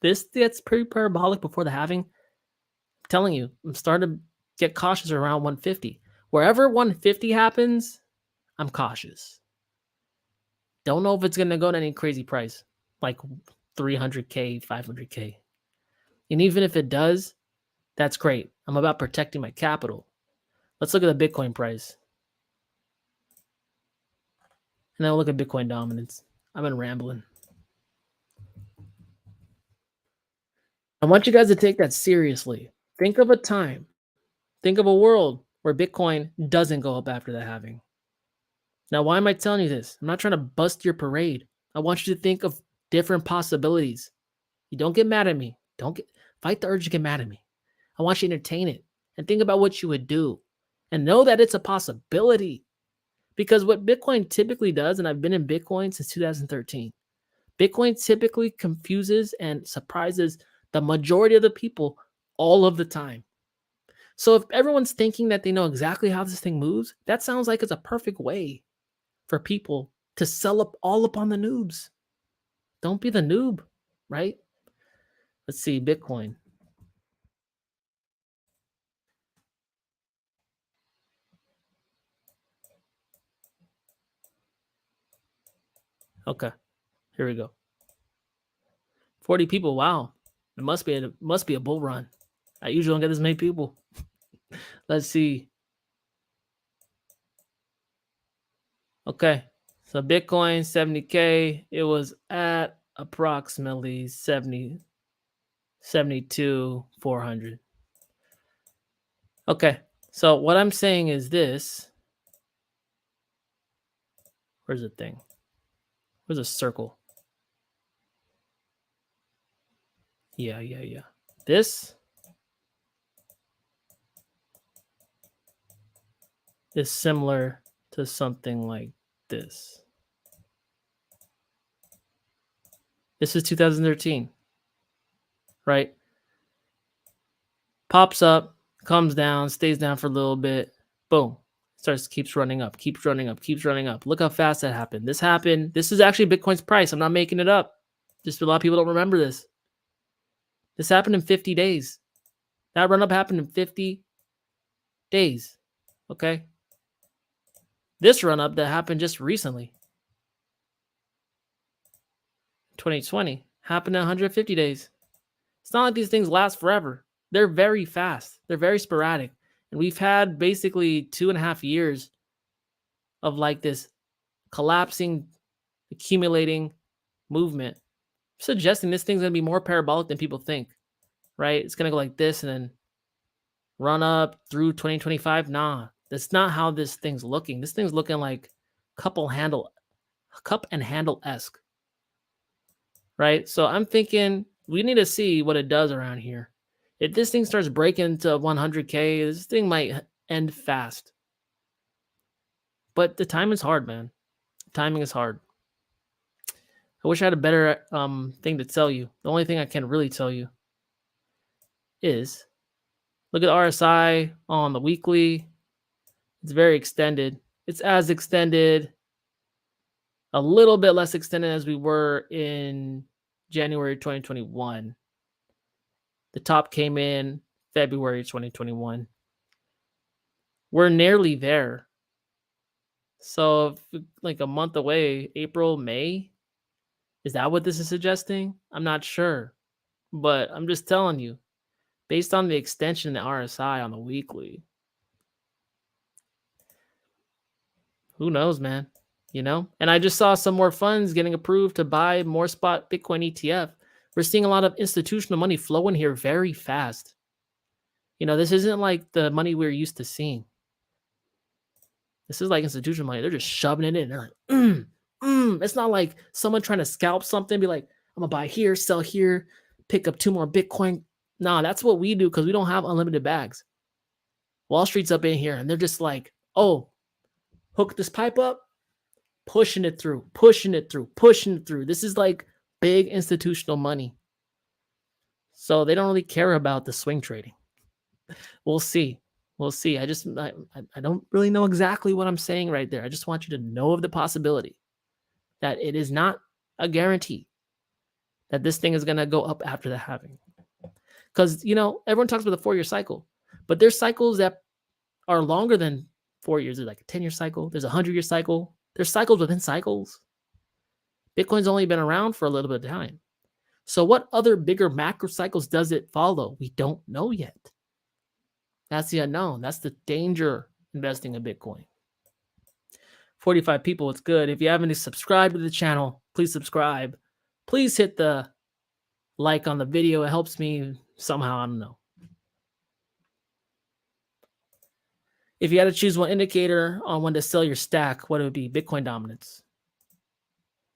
Speaker 1: this gets pretty parabolic before the halving. I'm telling you, I'm starting to get cautious around 150. Wherever 150 happens, I'm cautious. Don't know if it's going to go to any crazy price, like 300K, 500K. And even if it does, that's great. I'm about protecting my capital. Let's look at the Bitcoin price. And then we'll look at Bitcoin dominance. I've been rambling. I want you guys to take that seriously. Think of a time. Think of a world where Bitcoin doesn't go up after the halving. Now, why am I telling you this? I'm not trying to bust your parade. I want you to think of different possibilities. You don't get mad at me. Fight the urge to get mad at me. I want you to entertain it and think about what you would do and know that it's a possibility. Because what Bitcoin typically does, and I've been in Bitcoin since 2013, Bitcoin typically confuses and surprises the majority of the people all of the time. So if everyone's thinking that they know exactly how this thing moves, that sounds like it's a perfect way for people to sell up all upon the noobs. Don't be the noob, right? Let's see, Bitcoin. Okay, here we go. 40 people. Wow, it must be a bull run. I usually don't get this many people. Let's see. Okay, so Bitcoin 70K. It was at approximately 72,400. Okay, so what I'm saying is this. Where's the thing? Where's a circle? Yeah. This is similar to something like this. This is 2013, right? Pops up, comes down, stays down for a little bit, boom, keeps running up. Look how fast that happened. This is actually Bitcoin's price. I'm not making it up. Just a lot of people don't remember this. This happened in 50 days. That run up happened in 50 days. Okay. This run up that happened just recently, 2020, happened in 150 days. It's not like these things last forever. They're very fast. They're very sporadic. And we've had basically 2.5 years of like this collapsing, accumulating movement, suggesting this thing's going to be more parabolic than people think, right? It's going to go like this and then run up through 2025. Nah, that's not how this thing's looking. This thing's looking like cup and handle-esque, right? So I'm thinking we need to see what it does around here. If this thing starts breaking to 100K, this thing might end fast. But the time is hard, man. Timing is hard. I wish I had a better thing to tell you. The only thing I can really tell you is look at RSI on the weekly. It's very extended. It's as extended, a little bit less extended as we were in January 2021. The top came in February 2021. We're nearly there. So like a month away, April, May, is that what this is suggesting? I'm not sure, but I'm just telling you, based on the extension in the RSI on the weekly, who knows, man? You know? And I just saw some more funds getting approved to buy more spot Bitcoin ETF. We're seeing a lot of institutional money flow in here very fast. You know, this isn't like the money we're used to seeing. This is like institutional money. They're just shoving it in. They're like, It's not like someone trying to scalp something, be like, I'm gonna buy here, sell here, pick up 2 more Bitcoin. Nah, that's what we do because we don't have unlimited bags. Wall Street's up in here and they're just like, oh, hook this pipe up, pushing it through. This is like big institutional money. So they don't really care about the swing trading. We'll see. I don't really know exactly what I'm saying right there. I just want you to know of the possibility that it is not a guarantee that this thing is going to go up after the halving. Because, you know, everyone talks about the 4-year cycle, but there's cycles that are longer than 4 years. There's like a 10-year cycle. There's a 100-year cycle. There's cycles within cycles. Bitcoin's only been around for a little bit of time. So what other bigger macro cycles does it follow? We don't know yet. That's the unknown. That's the danger investing in Bitcoin. 45 people, it's good. If you haven't subscribed to the channel, please subscribe. Please hit the like on the video. It helps me somehow. I don't know. If you had to choose one indicator on when to sell your stack, what it would be? Bitcoin dominance.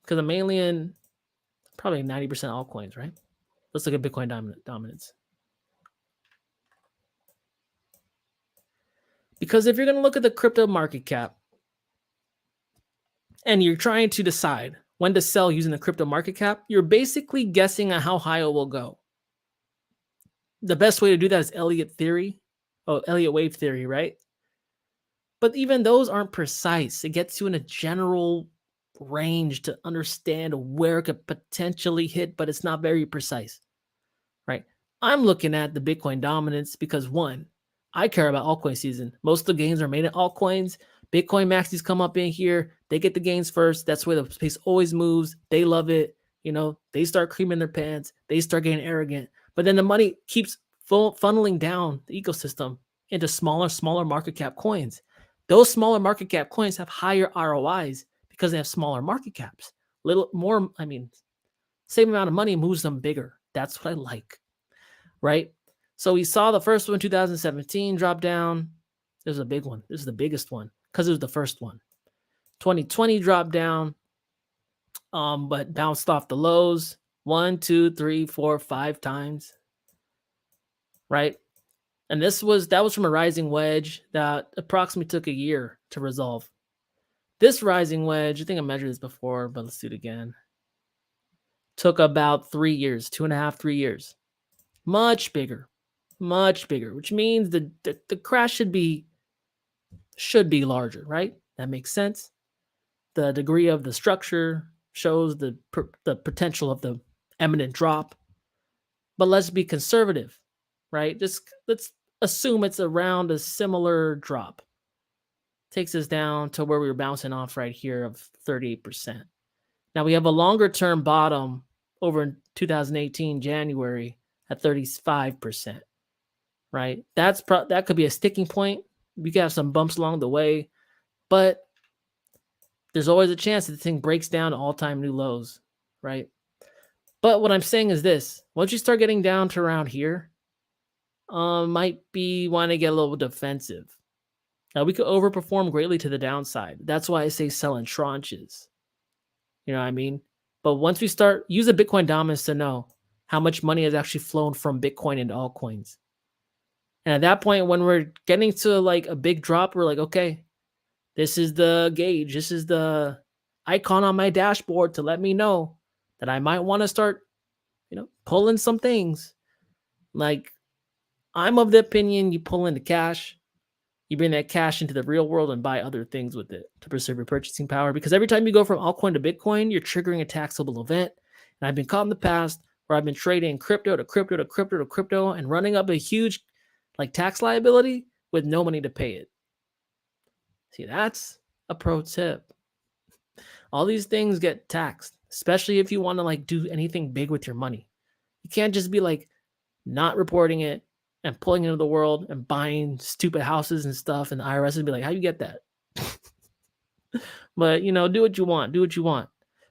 Speaker 1: Because I'm mainly in probably 90% altcoins, right? Let's look at Bitcoin dominance. Because if you're going to look at the crypto market cap and you're trying to decide when to sell using the crypto market cap, you're basically guessing at how high it will go. The best way to do that is Elliott wave theory, right? But even those aren't precise. It gets you in a general range to understand where it could potentially hit, but it's not very precise, right? I'm looking at the Bitcoin dominance because one, I care about altcoin season. Most of the gains are made in altcoins. Bitcoin maxis come up in here. They get the gains first. That's where the space always moves. They love it. They start creaming their pants. They start getting arrogant. But then the money keeps funneling down the ecosystem into smaller market cap coins. Those smaller market cap coins have higher ROIs because they have smaller market caps. Little more, same amount of money moves them bigger. That's what I like, right? So we saw the first one, 2017, drop down. This is a big one. This is the biggest one because it was the first one. 2020 dropped down, but bounced off the lows 1, 2, 3, 4, 5 times, right? And that was from a rising wedge that approximately took a year to resolve. This rising wedge, I think I measured this before, but let's do it again. Took about 3 years, 2.5, 3 years. Much bigger, which means the crash should be larger, right? That makes sense. The degree of the structure shows the potential of the imminent drop. But let's be conservative, right? Just let's assume it's around a similar drop. Takes us down to where we were bouncing off right here of 38%. Now we have a longer term bottom over in 2018 January at 35%, right? That could be a sticking point. We could have some bumps along the way, but there's always a chance that the thing breaks down to all-time new lows, right? But what I'm saying is this: once you start getting down to around here, might be want to get a little defensive. Now we could overperform greatly to the downside. That's why I say sell in tranches. You know what I mean? But once we start, use the Bitcoin dominance to know how much money has actually flown from Bitcoin into altcoins. And at that point, when we're getting to like a big drop, we're like, okay, this is the gauge. This is the icon on my dashboard to let me know that I might want to start, pulling some things. Like, I'm of the opinion you pull into cash, you bring that cash into the real world and buy other things with it to preserve your purchasing power. Because every time you go from altcoin to Bitcoin, you're triggering a taxable event. And I've been caught in the past where I've been trading crypto to crypto to crypto to crypto and running up a huge tax liability with no money to pay it. See, that's a pro tip. All these things get taxed, especially if you want to do anything big with your money. You can't just be not reporting it and pulling it into the world and buying stupid houses and stuff, and the IRS would be like, how you get that? But, do what you want. Do what you want.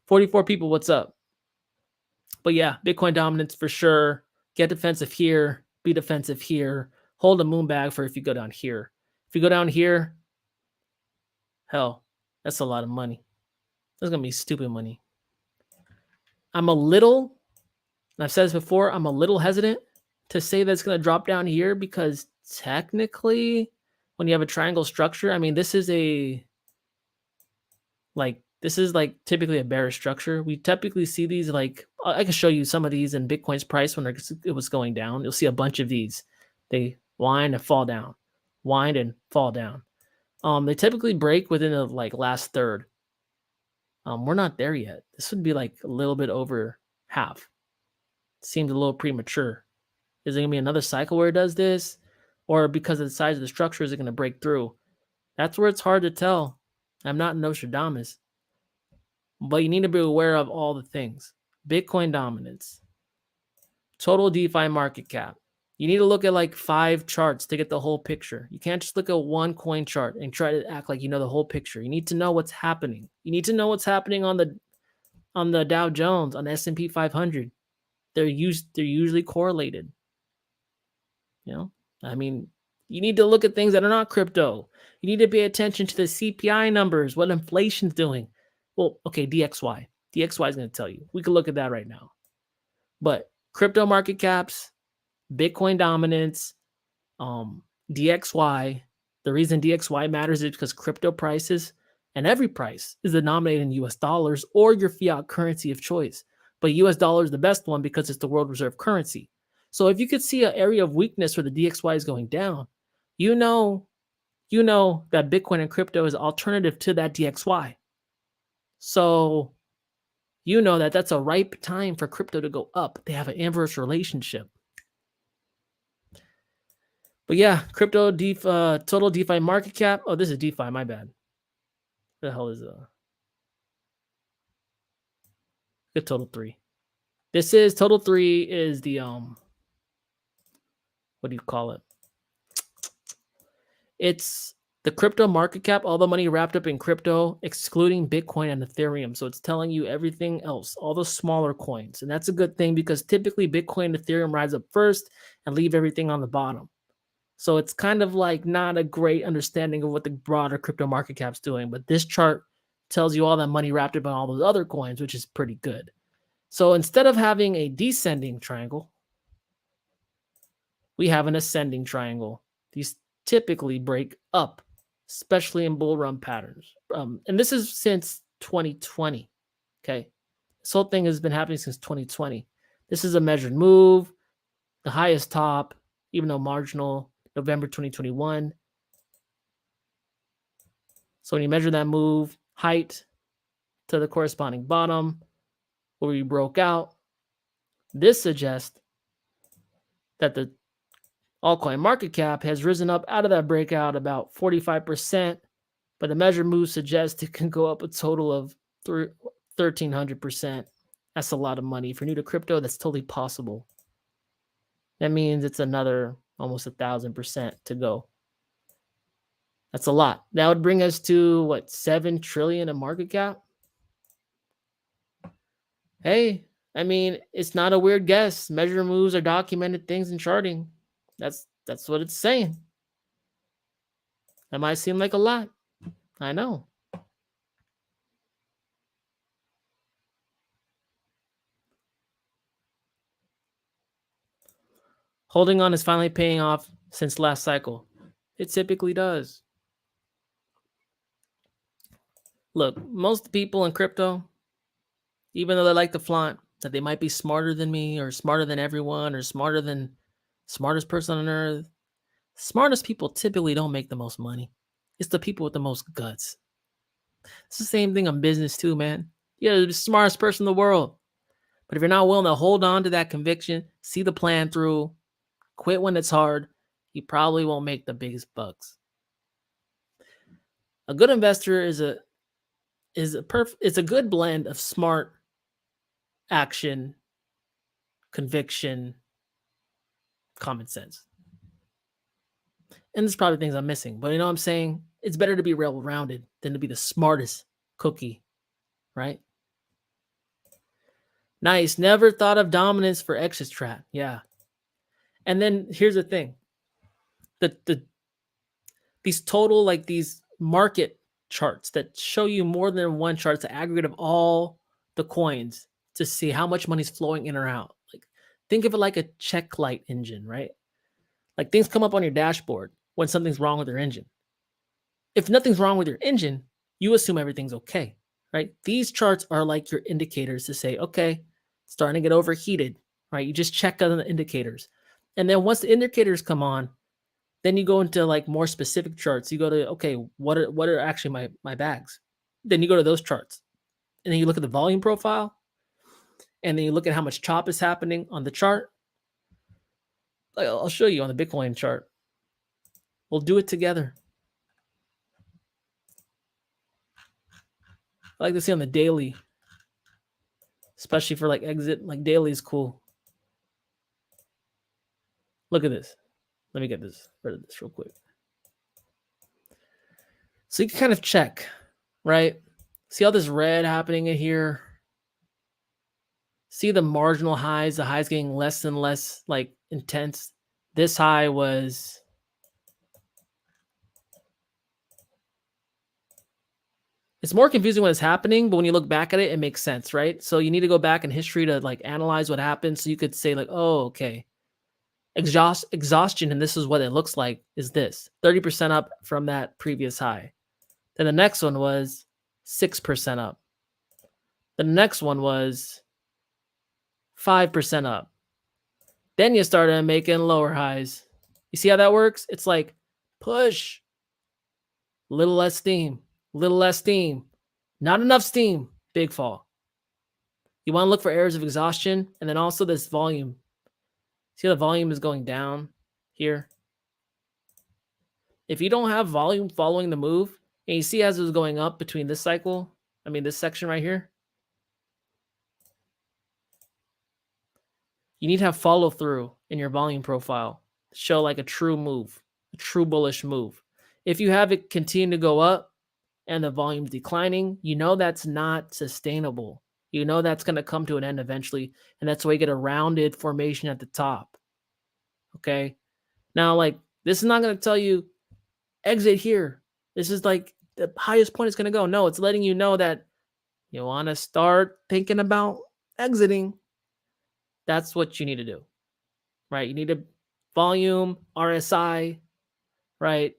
Speaker 1: 44 people, what's up? But yeah, Bitcoin dominance for sure. Get defensive here. Be defensive here. Hold a moon bag for if you go down here. If you go down here, hell, that's a lot of money. That's going to be stupid money. I've said this before, I'm a little hesitant to say that it's going to drop down here because technically when you have a triangle structure, this is typically a bearish structure. We typically see these I can show you some of these in Bitcoin's price when it was going down. You'll see a bunch of these. They wind and fall down, wind and fall down. They typically break within the last third. We're not there yet. This would be a little bit over half. Seems a little premature. Is there going to be another cycle where it does this? Or because of the size of the structure, is it going to break through? That's where it's hard to tell. I'm not Nostradamus. But you need to be aware of all the things. Bitcoin dominance. Total DeFi market cap. You need to look at 5 charts to get the whole picture. You can't just look at one coin chart and try to act like you know the whole picture. You need to know what's happening. You need to know what's happening on the Dow Jones, on the S&P 500. They're usually correlated. You need to look at things that are not crypto. You need to pay attention to the CPI numbers, what inflation's doing. Well, okay, DXY. DXY is going to tell you. We can look at that right now. But crypto market caps, Bitcoin dominance, DXY, The reason DXY matters is because crypto prices and every price is denominated in US dollars or your fiat currency of choice. But US dollar is the best one because it's the world reserve currency. So if you could see an area of weakness where the DXY is going down, you know that Bitcoin and crypto is alternative to that DXY. So you know that that's a ripe time for crypto to go up. They have an inverse relationship. But yeah, crypto total DeFi market cap. Oh, this is DeFi. My bad. What the hell is good total 3? This is total 3 is the what do you call it? It's the crypto market cap, all the money wrapped up in crypto, excluding Bitcoin and Ethereum. So it's telling you everything else, all the smaller coins. And that's a good thing because typically Bitcoin and Ethereum rise up first and leave everything on the bottom. So it's kind of like not a great understanding of what the broader crypto market cap's doing. But this chart tells you all that money wrapped up in all those other coins, which is pretty good. So instead of having a descending triangle, we have an ascending triangle. These typically break up, especially in bull run patterns. And this is since 2020. Okay. This whole thing has been happening since 2020. This is a measured move, the highest top, even though marginal, November 2021. So when you measure that move, height to the corresponding bottom, where we broke out, this suggests that the altcoin market cap has risen up out of that breakout about 45%, but the measured move suggests it can go up a total of 1,300%. That's a lot of money. If you're new to crypto, that's totally possible. That means it's another almost 1,000% to go. That's a lot. That would bring us to what, 7 trillion in market cap? Hey, I mean, it's not a weird guess. Measure moves are documented things in charting. That's what it's saying. That might seem like a lot. I know. Holding on is finally paying off since last cycle. It typically does. Look, most people in crypto, even though they like to flaunt that they might be smarter than me or smarter than everyone or smarter than smartest person on earth, smartest people typically don't make the most money. It's the people with the most guts. It's the same thing on business too, man. You're the smartest person in the world. But if you're not willing to hold on to that conviction, see the plan through, quit when it's hard, you probably won't make the biggest bucks. A good investor is a good blend of smart action, conviction, common sense. And there's probably things I'm missing, but you know what I'm saying? It's better to be well-rounded than to be the smartest cookie, right? Nice. Never thought of dominance for exit strat. Yeah. And then here's the thing. These total, like these market charts that show you more than one chart, it's the aggregate of all the coins to see how much money's flowing in or out. Like, think of it like a check light engine, right? Like things come up on your dashboard when something's wrong with your engine. If nothing's wrong with your engine, you assume everything's okay, right? These charts are like your indicators to say, okay, starting to get overheated, right? You just check on the indicators. And then once the indicators come on, then you go into like more specific charts. You go to, okay, what are actually my bags? Then you go to those charts. And then you look at the volume profile. And then you look at how much chop is happening on the chart. I'll show you on the Bitcoin chart. We'll do it together. I like to see on the daily, especially for like exit, like daily is cool. Look at this. Let me get rid of this real quick. So you can kind of check, right? See all this red happening in here? See the marginal highs, the highs getting less and less like intense. This high was it's more confusing when it's happening, but when you look back at it, it makes sense, right? So you need to go back in history to like analyze what happened so you could say like, oh, okay. Exhaustion, and this is what it looks like, is this 30% up from that previous high. Then the next one was 6% up. The next one was 5% up. Then you started making lower highs. You see how that works? It's like push, little less steam, little less steam, not enough steam, big fall. You want to look for areas of exhaustion, and then also this volume. See how the volume is going down here? If you don't have volume following the move, and you see as it was going up between this cycle, this section right here, you need to have follow through in your volume profile to show like a true move, a true bullish move. If you have it continue to go up and the volume's declining, you know that's not sustainable. You know that's going to come to an end eventually, and that's why you get a rounded formation at the top. Okay? Now, like, this is not going to tell you exit here. This is like the highest point it's going to go. No, it's letting you know that you want to start thinking about exiting. That's what you need to do, right? You need a volume, RSI, right?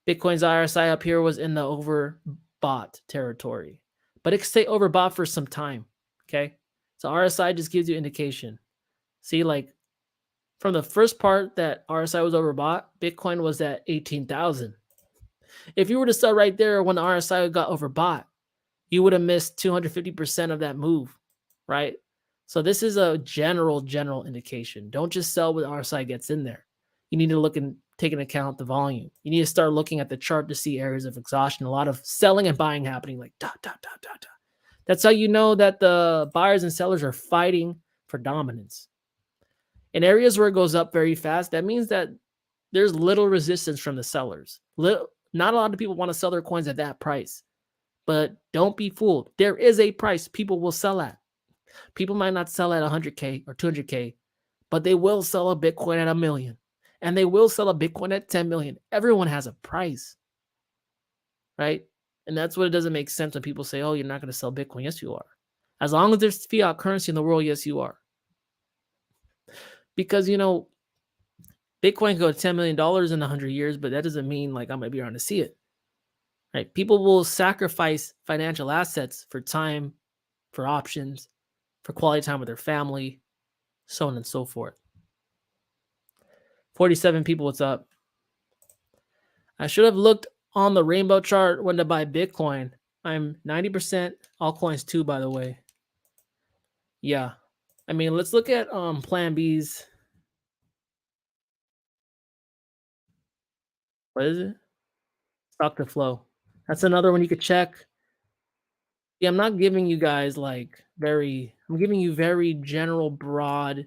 Speaker 1: Bitcoin's RSI up here was in the overbought territory, but it could stay overbought for some time, okay? So RSI just gives you indication. See, like from the first part that RSI was overbought, Bitcoin was at 18,000. If you were to sell right there when the RSI got overbought, you would have missed 250% of that move, right? So this is a general indication. Don't just sell when RSI gets in there. You need to look and take into account the volume. You need to start looking at the chart to see areas of exhaustion. A lot of selling and buying happening, like dot, dot, dot, dot, dot. That's how you know that the buyers and sellers are fighting for dominance. In areas where it goes up very fast, that means that there's little resistance from the sellers. Not a lot of people want to sell their coins at that price. But don't be fooled. There is a price people will sell at. People might not sell at 100K or 200K, but they will sell a Bitcoin at $1 million. And they will sell a Bitcoin at 10 million. Everyone has a price, right? And that's what it doesn't make sense when people say, oh, you're not going to sell Bitcoin. Yes, you are. As long as there's fiat currency in the world, yes, you are. Because, Bitcoin can go to $10 million in 100 years, but that doesn't mean like I'm going to be around to see it. Right? People will sacrifice financial assets for time, for options, for quality time with their family, so on and so forth. 47 people, what's up? I should have looked on the rainbow chart when to buy Bitcoin. I'm 90% altcoins too, by the way. Yeah. Let's look at Plan B's. What is it? Stock to flow. That's another one you could check. Yeah, I'm not giving you guys I'm giving you very general, broad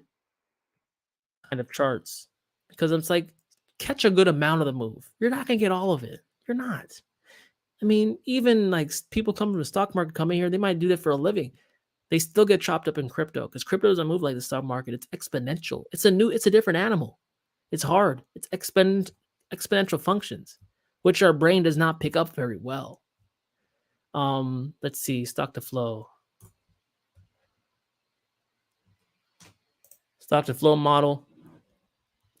Speaker 1: kind of charts because it's like catch a good amount of the move. You're not going to get all of it. You're not. Even like people come from the stock market coming here, they might do that for a living. They still get chopped up in crypto because crypto doesn't move like the stock market. It's exponential. It's a different animal. It's hard. It's exponential functions, which our brain does not pick up very well. Let's see, stock to flow. Stock to flow model.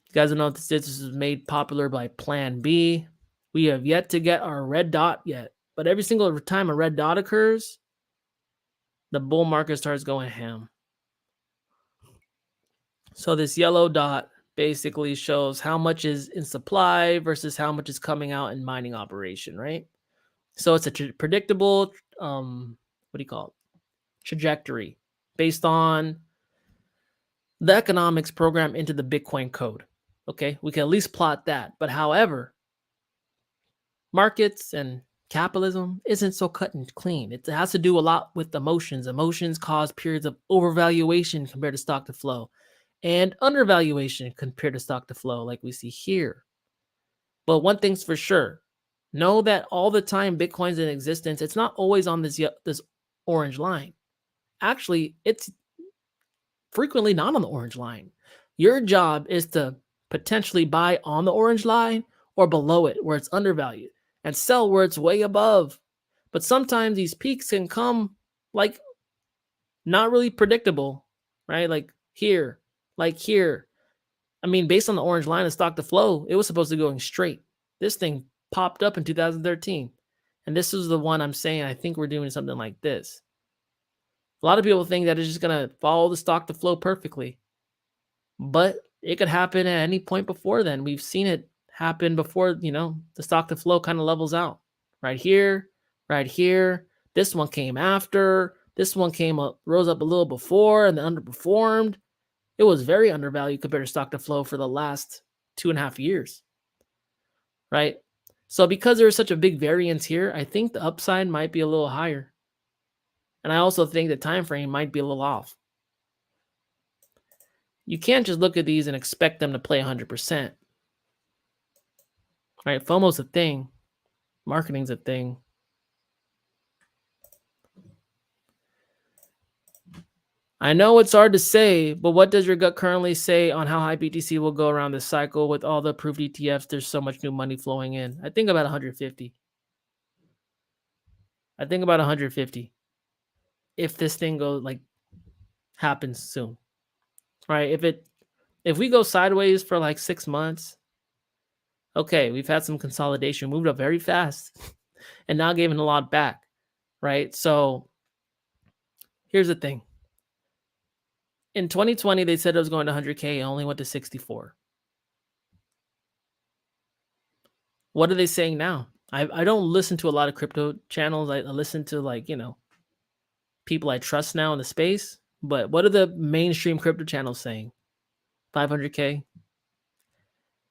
Speaker 1: You guys know this is made popular by Plan B. We have yet to get our red dot yet, but every single time a red dot occurs, the bull market starts going ham. So this yellow dot basically shows how much is in supply versus how much is coming out in mining operation, right? So it's a predictable, trajectory based on the economics program into the Bitcoin code. Okay, we can at least plot that. But however, markets and capitalism isn't so cut and clean. It has to do a lot with emotions. Emotions cause periods of overvaluation compared to stock to flow and undervaluation compared to stock to flow, like we see here. But one thing's for sure, know that all the time Bitcoin's in existence, it's not always on this orange line. Actually, it's frequently not on the orange line. Your job is to potentially buy on the orange line or below it where it's undervalued and sell where it's way above. But sometimes these peaks can come like not really predictable, right? Like here, like here. I mean, based on the orange line of stock to flow, it was supposed to be going straight. This thing popped up in 2013. And this is the one I'm saying I think we're doing something like this. A lot of people think that it's just going to follow the stock to flow perfectly. But it could happen at any point before then. We've seen it happen before, the stock to flow kind of levels out. Right here, right here. This one came after. This one came up, rose up a little before and then underperformed. It was very undervalued compared to stock to flow for the last 2.5 years. Right? So because there's such a big variance here, I think the upside might be a little higher. And I also think the time frame might be a little off. You can't just look at these and expect them to play 100%. Right? FOMO's a thing. Marketing's a thing. I know it's hard to say, but what does your gut currently say on how high BTC will go around this cycle with all the approved ETFs? There's so much new money flowing in. I think about 150. I think about 150. If this thing goes happens soon. Right? If we go sideways for 6 months, okay, we've had some consolidation, moved up very fast, and now giving a lot back. Right? So here's the thing. In 2020, they said it was going to 100K. It only went to 64. What are they saying now? I don't listen to a lot of crypto channels. I listen to people I trust now in the space. But what are the mainstream crypto channels saying? 500K?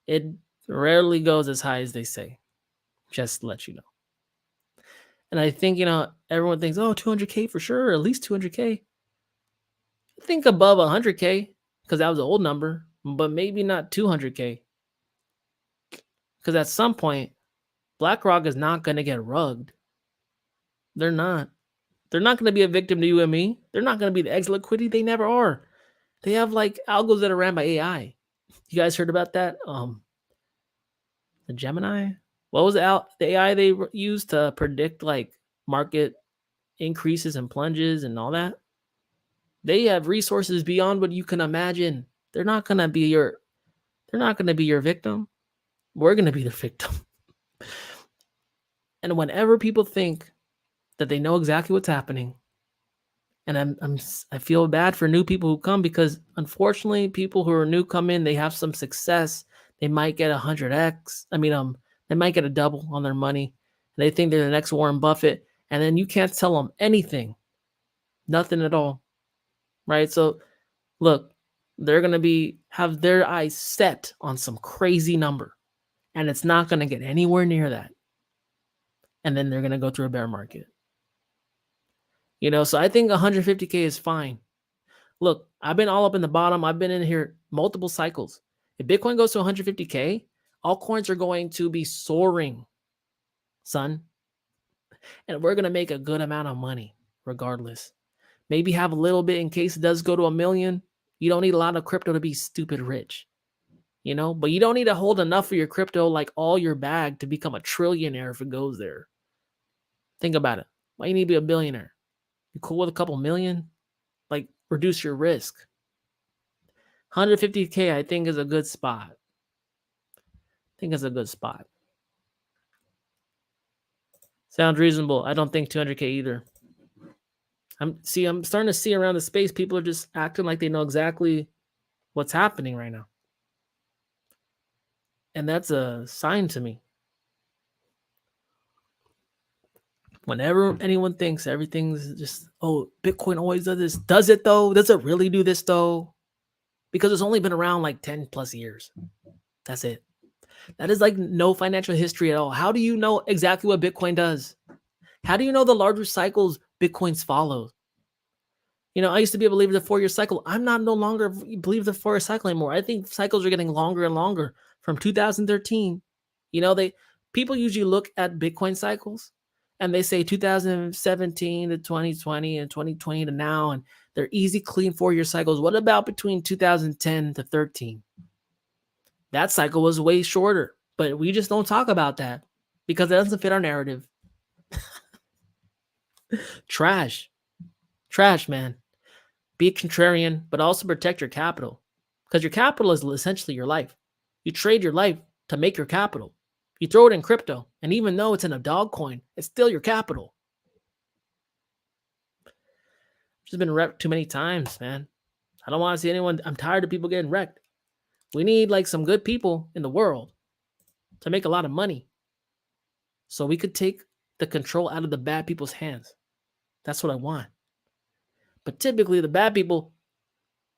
Speaker 1: It rarely goes as high as they say. Just to let you know. And I think, everyone thinks, 200K for sure, at least 200K. I think above 100K, because that was an old number, but maybe not 200K. Because at some point, BlackRock is not going to get rugged. They're not. They're not going to be a victim to you and me. They're not going to be the exit liquidity. They never are. They have algos that are ran by AI. You guys heard about that? The Gemini? What was the AI they used to predict market increases and plunges and all that? They have resources beyond what you can imagine. They're not going to be your victim. We're going to be the victim. And whenever people think that they know exactly what's happening, and I feel bad for new people who come, because unfortunately people who are new come in, they have some success. They might get 100x. They might get a double on their money. And they think they're the next Warren Buffett. And then you can't tell them anything. Nothing at all. Right? So look, they're going to have their eyes set on some crazy number. And it's not going to get anywhere near that. And then they're going to go through a bear market. So I think 150K is fine. Look, I've been all up in the bottom. I've been in here multiple cycles. If Bitcoin goes to 150K, altcoins are going to be soaring, son. And we're going to make a good amount of money regardless. Maybe have a little bit in case it does go to 1 million. You don't need a lot of crypto to be stupid rich. But you don't need to hold enough of your crypto, all your bag, to become a trillionaire if it goes there. Think about it. Why you need to be a billionaire? You cool with a couple million? Reduce your risk. 150K, I think, is a good spot. Sounds reasonable. I don't think 200K either. I'm starting to see around the space, people are just acting like they know exactly what's happening right now. And that's a sign to me. Whenever anyone thinks everything's just, Bitcoin always does this. Does it though? Does it really do this though? Because it's only been around 10 plus years. That's it. That is no financial history at all. How do you know exactly what Bitcoin does? How do you know the larger cycles Bitcoins follow? I used to be a believer of the 4-year cycle. I'm not no longer believe the 4-year cycle anymore. I think cycles are getting longer and longer. From 2013, people usually look at Bitcoin cycles and they say 2017 to 2020 and 2020 to now, and they're easy, clean 4-year cycles. What about between 2010 to 13? That cycle was way shorter, but we just don't talk about that because it doesn't fit our narrative. Trash, man. Be contrarian, but also protect your capital. because your capital is essentially your life. You trade your life to make your capital. You throw it in crypto, and even though it's in a dog coin, it's still your capital. I've just been wrecked too many times, man. I don't want to see anyone. I'm tired of people getting wrecked. We need like some good people in the world to make a lot of money so we could take the control out of the bad people's hands. That's what I want. But typically, the bad people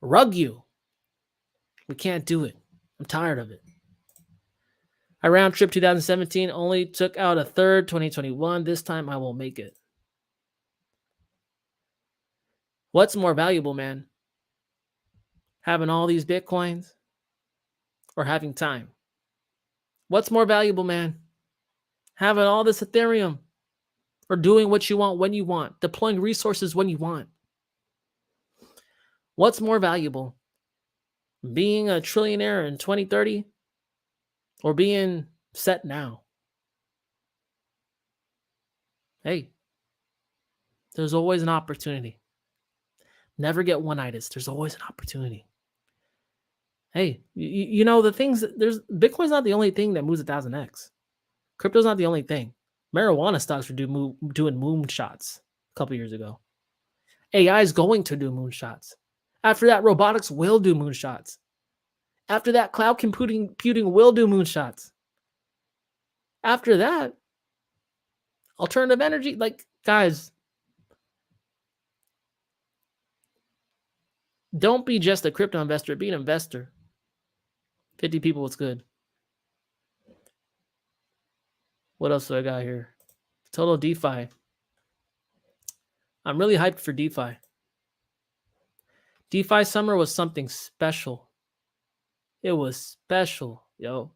Speaker 1: rug you. We can't do it. I'm tired of it. I round trip 2017, only took out a third 2021. This time I will make it. What's more valuable, man? Having all these Bitcoins or having time? What's more valuable, man? Having all this Ethereum or doing what you want when you want, deploying resources when you want? What's more valuable? Being a trillionaire in 2030 or being set now? Hey, there's always an opportunity. Never get one-itis. There's always an opportunity. Hey, you know the things. There's Bitcoin's not the only thing that moves 1,000x. Crypto's not the only thing. Marijuana stocks were doing moonshots a couple years ago. AI is going to do moonshots. After that, robotics will do moonshots. After that, cloud computing will do moonshots. After that, alternative energy, like, guys, don't be just a crypto investor. Be an investor. 50 people, what's good? What else do I got here? Total DeFi. I'm really hyped for DeFi. DeFi summer was something special. It was special, yo.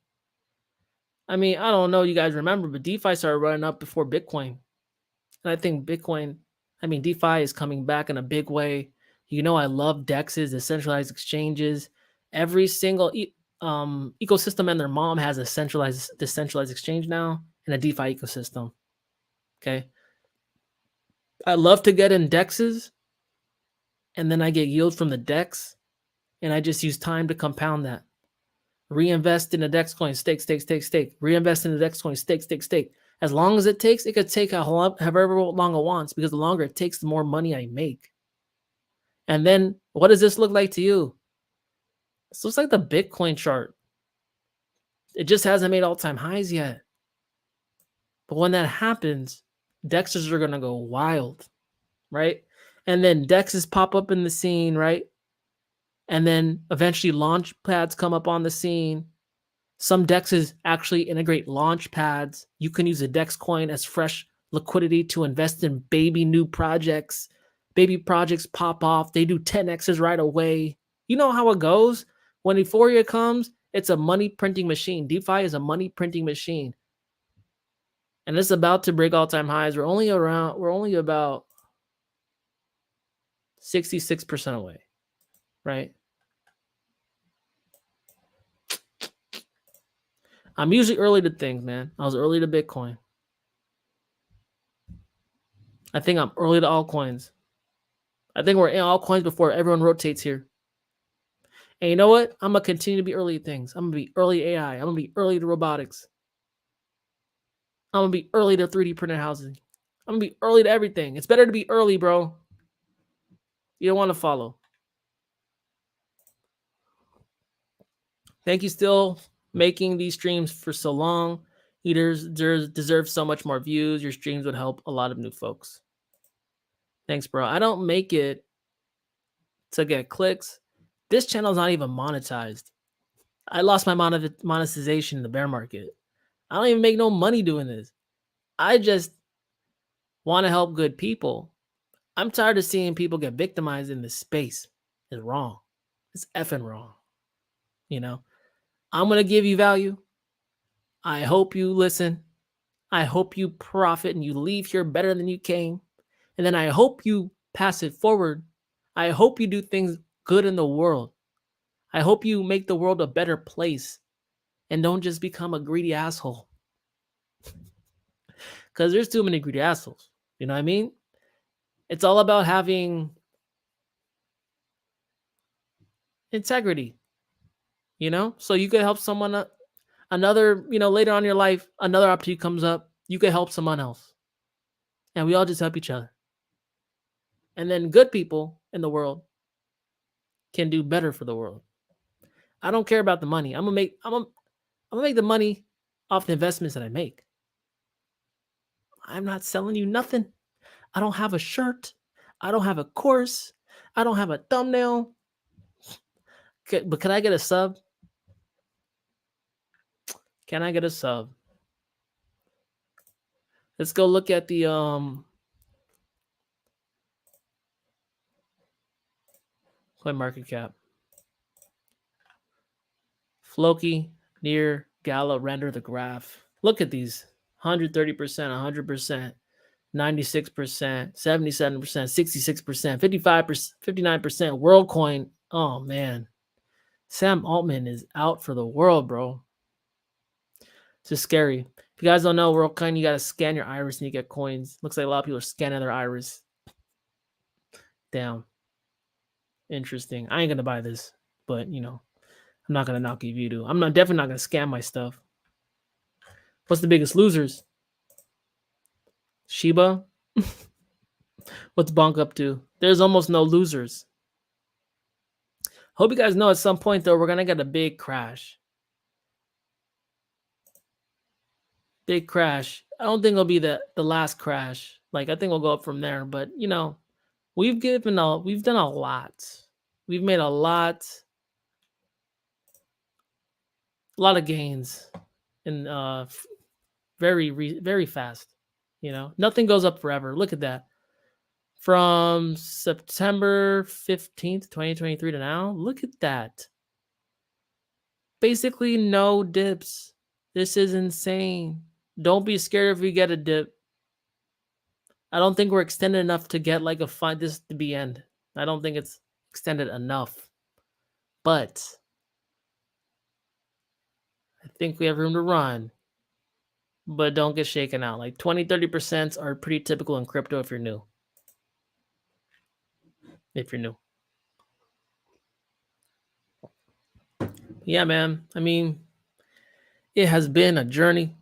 Speaker 1: I mean, I don't know you guys remember, but DeFi started running up before Bitcoin. And I think DeFi is coming back in a big way. You know, I love DEXs, decentralized exchanges. Every single ecosystem and their mom has a decentralized exchange now and a DeFi ecosystem. Okay. I love to get in DEXs and then I get yield from the DEX and I just use time to compound that. Reinvest in the DEX coin, stake. Reinvest in the DEX coin, stake. As long as it takes, it could take however long it wants, because the longer it takes, the more money I make. And then what does this look like to you? This looks like the Bitcoin chart. It just hasn't made all-time highs yet. But when that happens, DEXs are going to go wild, right? And then DEXs pop up in the scene, right? And then eventually launch pads come up on the scene. Some DEXs actually integrate launch pads. You can use a DEX coin as fresh liquidity to invest in new projects. Baby projects pop off. They do 10x's right away. You know how it goes. When euphoria comes, it's a money printing machine. DeFi is a money printing machine. And it's about to break all-time highs. We're only about 66% away, right? I'm usually early to things, man. I was early to Bitcoin. I think I'm early to altcoins. I think we're in altcoins before everyone rotates here. And you know what? I'm going to continue to be early to things. I'm going to be early AI. I'm going to be early to robotics. I'm going to be early to 3D printed housing. I'm going to be early to everything. It's better to be early, bro. You don't want to follow. Thank you still making these streams for so long. You deserve so much more views. Your streams would help a lot of new folks. Thanks, bro. I don't make it to get clicks. This channel is not even monetized. I lost my monetization in the bear market. I don't even make no money doing this. I just want to help good people. I'm tired of seeing people get victimized in this space. It's wrong. It's effing wrong. You know, I'm going to give you value. I hope you listen. I hope you profit and you leave here better than you came. And then I hope you pass it forward. I hope you do things good in the world. I hope you make the world a better place and don't just become a greedy asshole. Because there's too many greedy assholes. You know what I mean? It's all about having integrity. So you could help someone, another, later on in your life, another opportunity comes up, you could help someone else. And we all just help each other. And then good people in the world can do better for the world. I don't care about the money. I'm gonna make the money off the investments that I make. I'm not selling you nothing. I don't have a shirt. I don't have a course. I don't have a thumbnail. But can I get a sub? Can I get a sub? Let's go look at the coin market cap. Floki, near, Gala, render the graph. Look at these. 130%, 100%, 96%, 77%, 66%, 55%, 59%. WorldCoin. Oh man. Sam Altman is out for the world, bro. It's just scary. If you guys don't know WorldCoin, you gotta scan your iris and you get coins. Looks like a lot of people are scanning their iris. Damn. Interesting. I ain't gonna buy this, but I'm not gonna knock if you do. Definitely not gonna scam my stuff. What's the biggest losers? Shiba? What's Bonk up to? There's almost no losers. Hope you guys know at some point, though, we're going to get a big crash. Big crash. I don't think it'll be the last crash. I think we'll go up from there. But, we've done a lot. We've made a lot of gains in very fast. Nothing goes up forever. Look at that. From September 15th, 2023 to now, look at that. Basically no dips. This is insane. Don't be scared if we get a dip. I don't think we're extended enough to get this to be end. I don't think it's extended enough. But I think we have room to run. But don't get shaken out. 20-30% are pretty typical in crypto if you're new. Yeah, man. I mean, it has been a journey.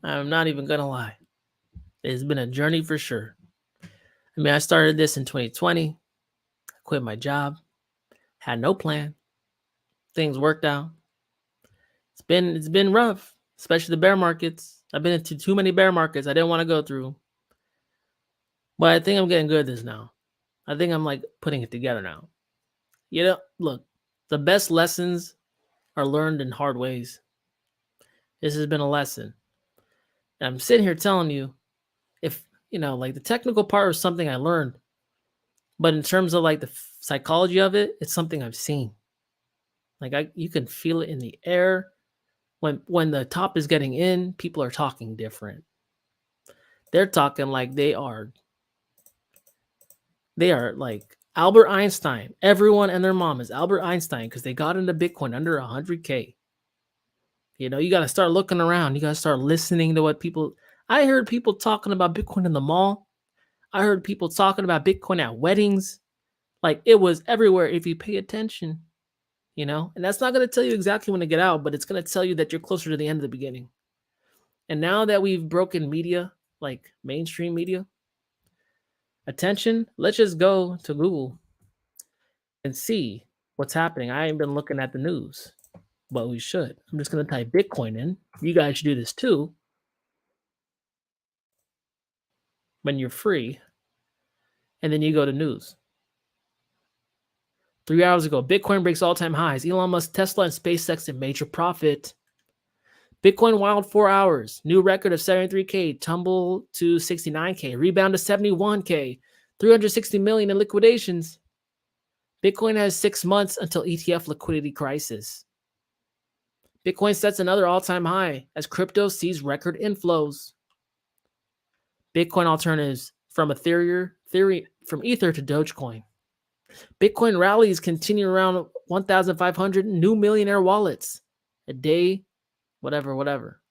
Speaker 1: I'm not even gonna lie. It's been a journey for sure. I mean, I started this in 2020. I quit my job. Had no plan. Things worked out. It's been rough, especially the bear markets. I've been into too many bear markets I didn't want to go through. But I think I'm getting good at this now. I think I'm putting it together now. Look, the best lessons are learned in hard ways. This has been a lesson. And I'm sitting here telling you, if, the technical part was something I learned, but in terms of the psychology of it, it's something I've seen. You can feel it in the air. When the top is getting in, people are talking different. They're talking like they are like Albert Einstein. Everyone and their mom is Albert Einstein because they got into Bitcoin under 100K. You got to start looking around. You got to start listening to what people... I heard people talking about Bitcoin in the mall. I heard people talking about Bitcoin at weddings. It was everywhere if you pay attention. And that's not going to tell you exactly when to get out, but it's going to tell you that you're closer to the end of the beginning. And now that we've broken media, mainstream media attention, let's just go to Google and see what's happening. I ain't been looking at the news, but we should. I'm just going to type Bitcoin in. You guys should do this too when you're free. And then you go to news. 3 hours ago, Bitcoin breaks all-time highs. Elon Musk, Tesla, and SpaceX in major profit. Bitcoin wild 4 hours. New record of 73K. Tumble to 69K. Rebound to 71K. 360 million in liquidations. Bitcoin has 6 months until ETF liquidity crisis. Bitcoin sets another all-time high as crypto sees record inflows. Bitcoin alternatives from Ether to Dogecoin. Bitcoin rallies continue around 1,500 new millionaire wallets a day, whatever.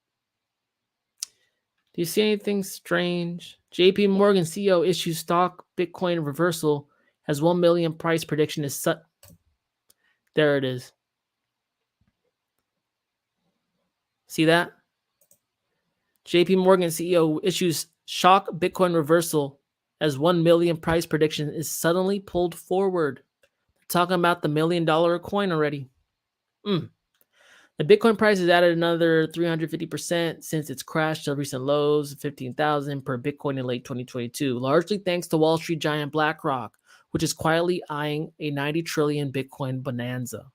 Speaker 1: Do you see anything strange? JP Morgan CEO issues stock Bitcoin reversal has 1 million price prediction is set. There it is. See that? JP Morgan CEO issues shock Bitcoin reversal as 1 million price prediction is suddenly pulled forward. Talking about the $1 million coin already. The Bitcoin price has added another 350% since its crash to recent lows of 15,000 per Bitcoin in late 2022, largely thanks to Wall Street giant BlackRock, which is quietly eyeing a 90 trillion Bitcoin bonanza.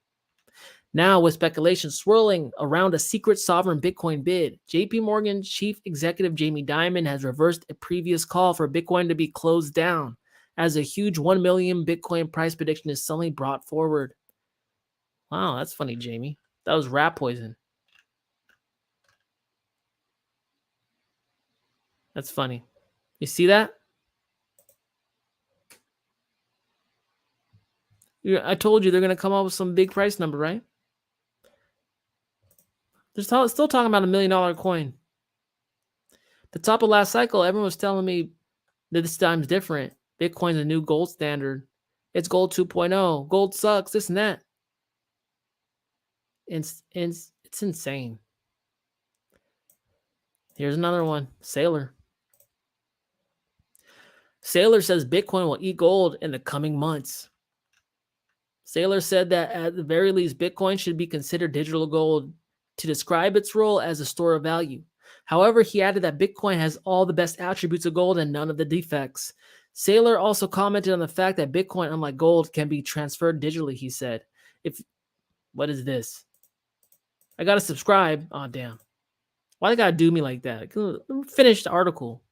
Speaker 1: Now, with speculation swirling around a secret sovereign Bitcoin bid, JP Morgan chief executive Jamie Dimon has reversed a previous call for Bitcoin to be closed down, as a huge 1 million Bitcoin price prediction is suddenly brought forward. Wow, that's funny, Jamie. That was rat poison. That's funny. You see that? I told you they're going to come up with some big price number, right? They're still talking about $1 million coin. The top of last cycle, everyone was telling me that this time's different. Bitcoin's a new gold standard. It's gold 2.0. Gold sucks, this and that. It's insane. Here's another one. Sailor. Sailor says Bitcoin will eat gold in the coming months. Sailor said that at the very least, Bitcoin should be considered digital gold to describe its role as a store of value. However, he added that Bitcoin has all the best attributes of gold and none of the defects. Sailor also commented on the fact that Bitcoin, unlike gold, can be transferred digitally, he said. What is this? I gotta subscribe. Oh, damn. Why they gotta do me like that? Finish the article.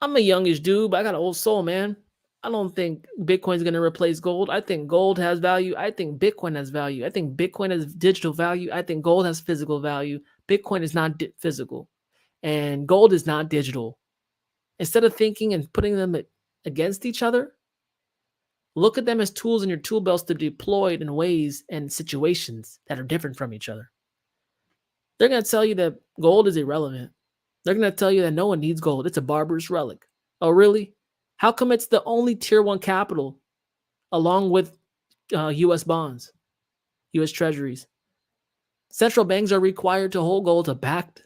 Speaker 1: I'm a youngish dude, but I got an old soul, man. I don't think Bitcoin's going to replace gold. I think gold has value. I think Bitcoin has value. I think Bitcoin has digital value. I think gold has physical value. Bitcoin is not physical, and gold is not digital. Instead of thinking and putting them against each other, look at them as tools in your tool belts to be deployed in ways and situations that are different from each other. They're going to tell you that gold is irrelevant. They're going to tell you that no one needs gold. It's a barbarous relic. Oh, really? How come it's the only tier 1 capital along with U.S. bonds, U.S. treasuries? Central banks are required to hold gold to back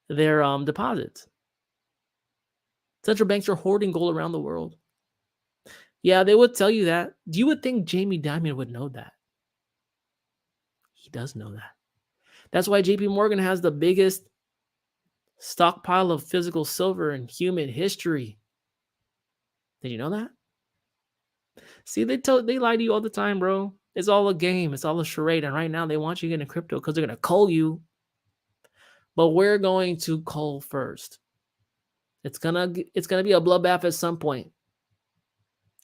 Speaker 1: their deposits. Central banks are hoarding gold around the world. Yeah, they would tell you that. You would think Jamie Dimon would know that. He does know that. That's why JP Morgan has the biggest stockpile of physical silver in human history. Did you know that? See, they lie to you all the time, bro. It's all a game. It's all a charade. And right now, they want you to get into crypto because they're going to cull you. But we're going to cull first. It's gonna be a bloodbath at some point.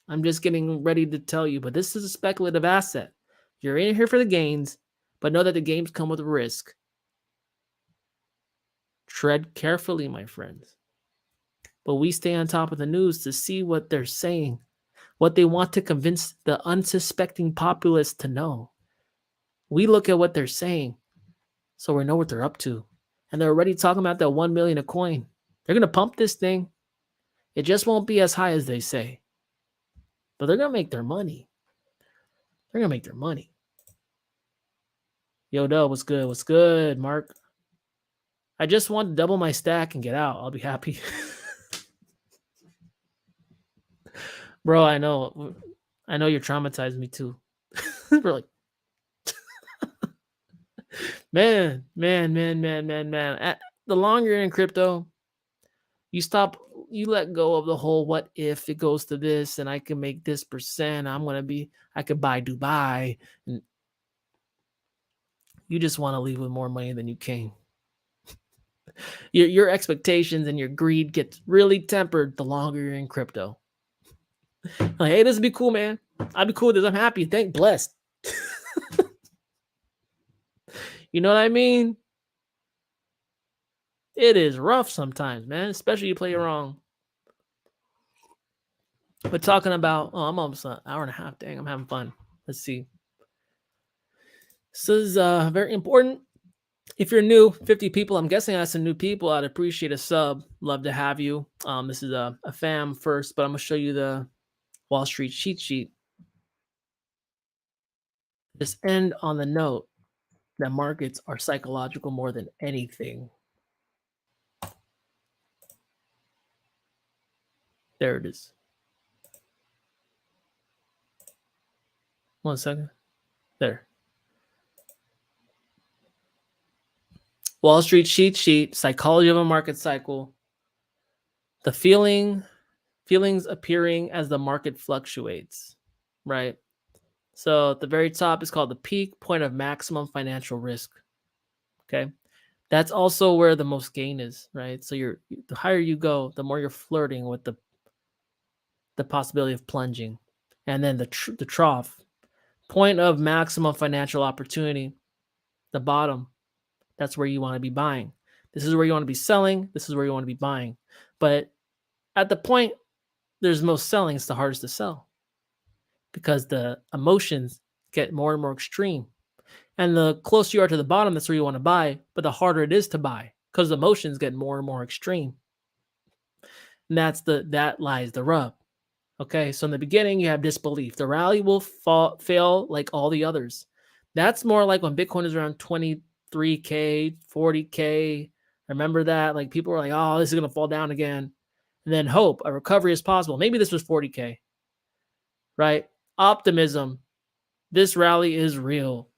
Speaker 1: I'm just getting ready to tell you. But this is a speculative asset. You're in here for the gains, but know that the games come with risk. Tread carefully, my friends. But we stay on top of the news to see what they're saying, what they want to convince the unsuspecting populace to know. We look at what they're saying, so we know what they're up to. And they're already talking about that 1 million a coin. They're going to pump this thing. It just won't be as high as they say. But they're going to make their money. They're going to make their money. Yo, Dub, what's good? What's good, Mark? I just want to double my stack and get out. I'll be happy. Bro, I know you're traumatized me too. We're like, man. The longer you're in crypto, you let go of the whole what if it goes to this and I can make this percent. I could buy Dubai. And you just want to leave with more money than you came. Your expectations and your greed gets really tempered the longer you're in crypto. Like, hey, this would be cool, man. I'd be cool with this. I'm happy. Thank blessed. You know what I mean? It is rough sometimes, man, especially you play it wrong. But talking about, I'm almost an hour and a half. Dang, I'm having fun. Let's see. This is very important. If you're new, 50 people, I'm guessing I have some new people. I'd appreciate a sub. Love to have you. This is a fam first, but I'm going to show you the Wall Street cheat sheet. Just end on the note that markets are psychological more than anything. There it is. 1 second. There. Wall Street cheat sheet, psychology of a market cycle. The feelings appearing as the market fluctuates, right? So at the very top is called the peak point of maximum financial risk. Okay. That's also where the most gain is, right? So the higher you go, the more you're flirting with the possibility of plunging. And then the trough, point of maximum financial opportunity, the bottom, that's where you want to be buying. This is where you want to be selling. This is where you want to be buying. But at the point there's most selling, it's the hardest to sell because the emotions get more and more extreme. And the closer you are to the bottom, that's where you want to buy, but the harder it is to buy because the emotions get more and more extreme. And that lies the rub. Okay, so in the beginning, you have disbelief. The rally will fail like all the others. That's more like when Bitcoin is around 23K, 40K. Remember that? Like people were like, oh, this is going to fall down again. And then hope, a recovery is possible. Maybe this was 40K, right? Optimism. This rally is real,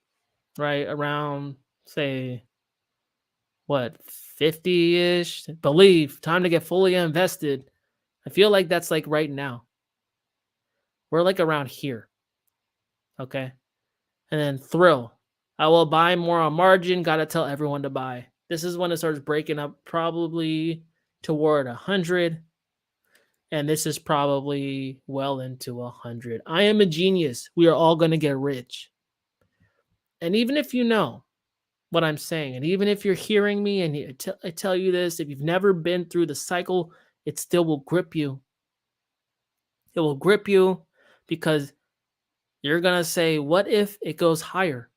Speaker 1: right? Around, say, what, 50-ish? Believe, time to get fully invested. I feel like that's like right now. We're like around here. Okay. And then thrill. I will buy more on margin. Got to tell everyone to buy. This is when it starts breaking up probably toward 100. And this is probably well into 100. I am a genius. We are all going to get rich. And even if you know what I'm saying, and even if you're hearing me and I tell you this, if you've never been through the cycle, it still will grip you. It will grip you because you're going to say, what if it goes higher?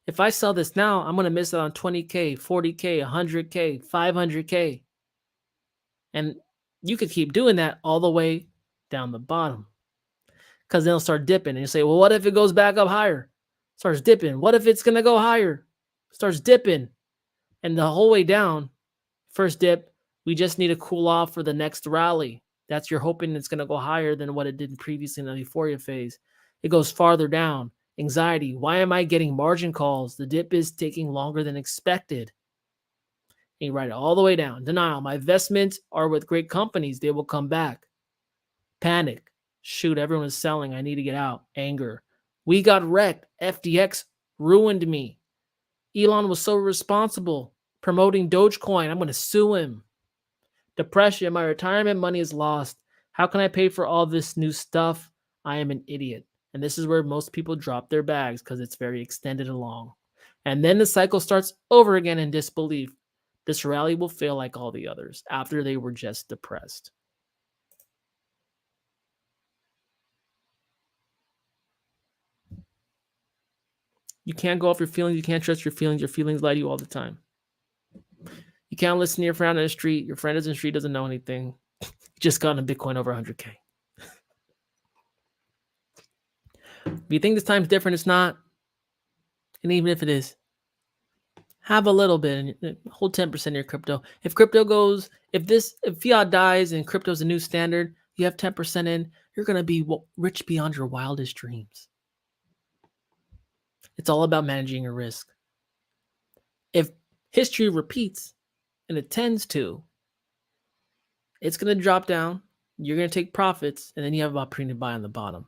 Speaker 1: If I sell this now, I'm going to miss it on 20K, 40K, 100K, 500K. And you could keep doing that all the way down the bottom because then it'll start dipping. And you say, well, what if it goes back up higher? Starts dipping. What if it's going to go higher? Starts dipping. And the whole way down, first dip, we just need to cool off for the next rally. That's you're hoping it's going to go higher than what it did previously in the euphoria phase. It goes farther down. Anxiety. Why am I getting margin calls? The dip is taking longer than expected. And you write it all the way down. Denial. My investments are with great companies. They will come back. Panic. Shoot, everyone is selling. I need to get out. Anger. We got wrecked. FTX ruined me. Elon was so responsible promoting Dogecoin. I'm going to sue him. Depression. My retirement money is lost. How can I pay for all this new stuff? I am an idiot. And this is where most people drop their bags because it's very extended along. And then the cycle starts over again in disbelief. This rally will fail like all the others after they were just depressed. You can't go off your feelings. You can't trust your feelings. Your feelings lie to you all the time. You can't listen to your friend on the street. Your friend in the street doesn't know anything. You just got in Bitcoin over 100K. If you think this time's different, it's not. And even if it is, have a little bit and hold 10% of your crypto. If crypto goes, if fiat dies and crypto's a new standard, you have 10% in, you're going to be rich beyond your wildest dreams. It's all about managing your risk. If history repeats, and it tends to, it's going to drop down. You're going to take profits, and then you have an opportunity to buy on the bottom.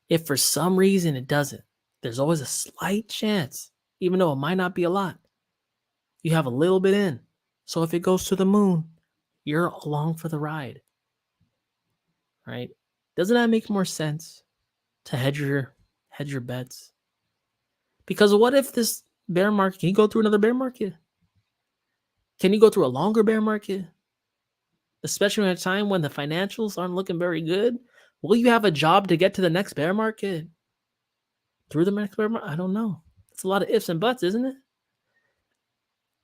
Speaker 1: If for some reason it doesn't, there's always a slight chance, even though it might not be a lot. You have a little bit in. So if it goes to the moon, you're along for the ride. Right? Doesn't that make more sense to hedge your bets? Because what if this bear market, can you go through another bear market? Can you go through a longer bear market? Especially at a time when the financials aren't looking very good? Will you have a job to get to the next bear market? Through the next bear market? I don't know. It's a lot of ifs and buts, isn't it?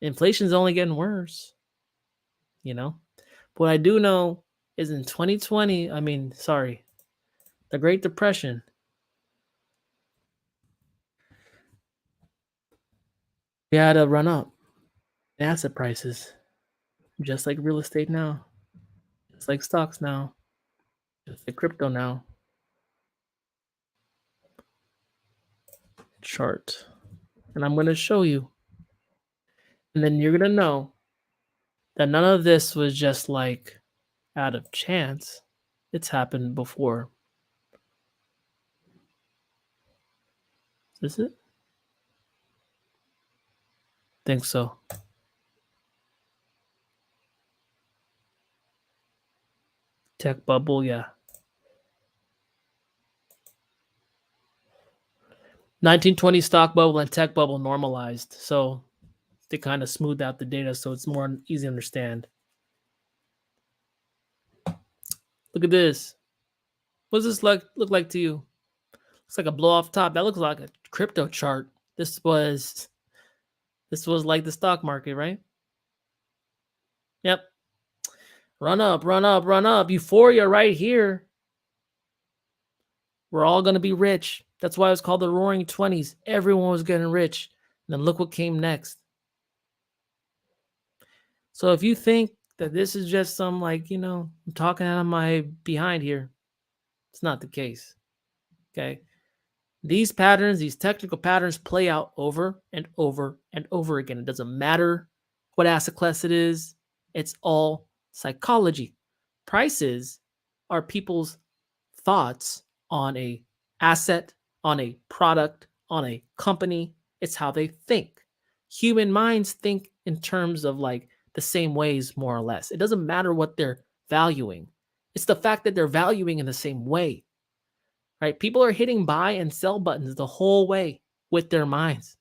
Speaker 1: Inflation's only getting worse. You know? What I do know is in 2020, the Great Depression, We had a run up in asset prices, just like real estate now, just like stocks now, just like crypto now. Chart. And I'm going to show you. And then you're going to know that none of this was just like out of chance. It's happened before. Is it? Think so. Tech bubble, yeah. 1920 stock bubble and tech bubble normalized. So they kind of smoothed out the data so it's more easy to understand. Look at this. What does this look like to you? Looks like a blow off top. That looks like a crypto chart. This was like the stock market, right? Yep. Run up, run up, run up. Euphoria right here. We're all going to be rich. That's why it's called the Roaring 20s. Everyone was getting rich. And then look what came next. So if you think that this is just some I'm talking out of my behind here, it's not the case. Okay. These patterns, these technical patterns play out over and over and over again. It doesn't matter what asset class it is. It's all psychology. Prices are people's thoughts on a asset, on a product, on a company. It's how they think. Human minds think in terms of the same ways, more or less. It doesn't matter what they're valuing. It's the fact that they're valuing in the same way, right? People are hitting buy and sell buttons the whole way with their minds,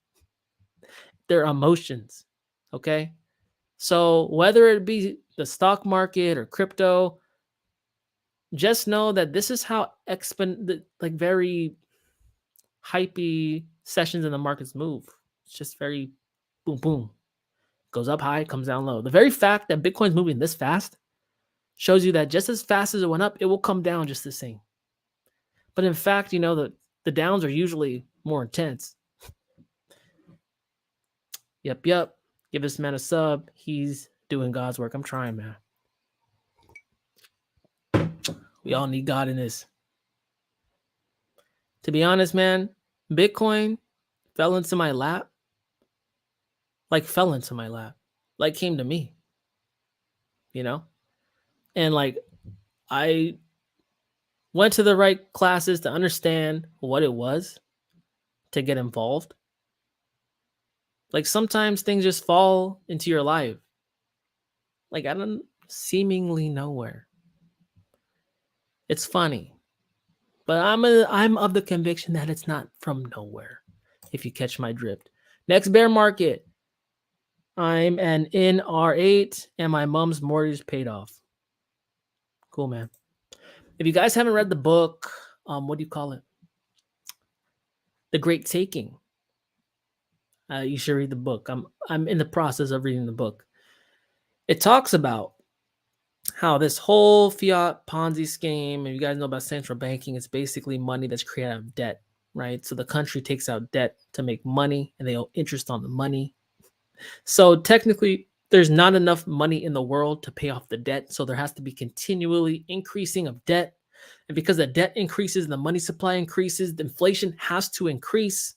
Speaker 1: their emotions, okay? So whether it be the stock market or crypto, just know that this is how very hypey sessions in the markets move. It's just very boom, boom. Goes up high, comes down low. The very fact that Bitcoin's moving this fast shows you that just as fast as it went up, it will come down just the same. But in fact, the downs are usually more intense. Yep. Give this man a sub. He's doing God's work. I'm trying, man. We all need God in this. To be honest, man, Bitcoin fell into my lap. Fell into my lap. Came to me. And I went to the right classes to understand what it was, to get involved. Sometimes things just fall into your life. I don't seemingly nowhere. It's funny. But I'm of the conviction that it's not from nowhere, if you catch my drift. Next bear market. I'm an NR8 and my mom's mortgage paid off. Cool, man. If you guys haven't read the book, what do you call it? The Great Taking. You should read the book. I'm in the process of reading the book. It talks about how this whole fiat Ponzi scheme, and you guys know about central banking, it's basically money that's created out of debt, right? So the country takes out debt to make money and they owe interest on the money. So technically, there's not enough money in the world to pay off the debt. So there has to be continually increasing of debt. And because the debt increases and the money supply increases, the inflation has to increase.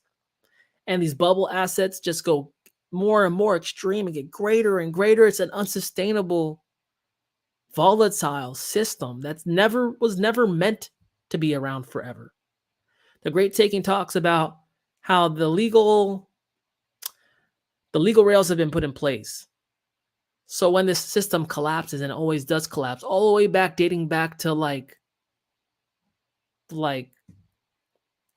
Speaker 1: And these bubble assets just go more and more extreme and get greater and greater. It's an unsustainable, volatile system that's was never meant to be around forever. The Great Taking talks about how the legal rails have been put in place. So when this system collapses, and it always does collapse, all the way back, dating back to like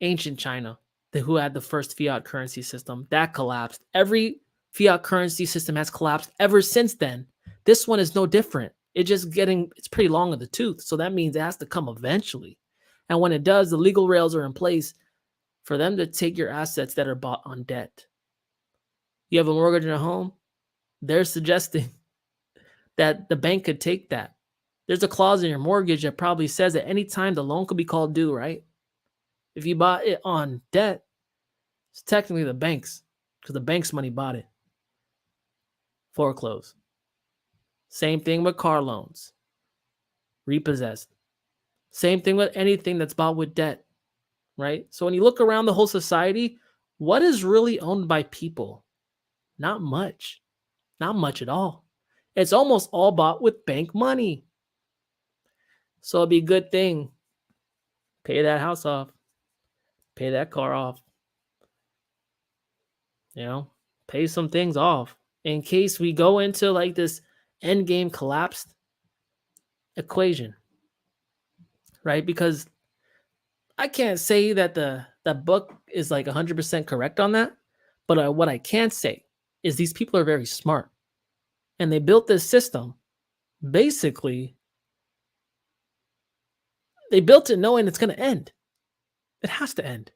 Speaker 1: ancient China, who had the first fiat currency system, that collapsed. Every fiat currency system has collapsed ever since then. This one is no different. It's pretty long in the tooth. So that means it has to come eventually. And when it does, the legal rails are in place for them to take your assets that are bought on debt. You have a mortgage on a home, they're suggesting that the bank could take that. There's a clause in your mortgage that probably says at any time the loan could be called due, right? If you bought it on debt, it's technically the bank's, because the bank's money bought it. Foreclosed. Same thing with car loans. Repossessed. Same thing with anything that's bought with debt, right? So when you look around the whole society, what is really owned by people? Not much. Not much at all. It's almost all bought with bank money. So it'd be a good thing. Pay that house off. Pay that car off. You know, pay some things off in case we go into like this end game collapsed equation, right? Because I can't say that the book is like 100% correct on that, but what I can say is these people are very smart, and they built this system. Basically, they built it knowing it's going to end. It has to end.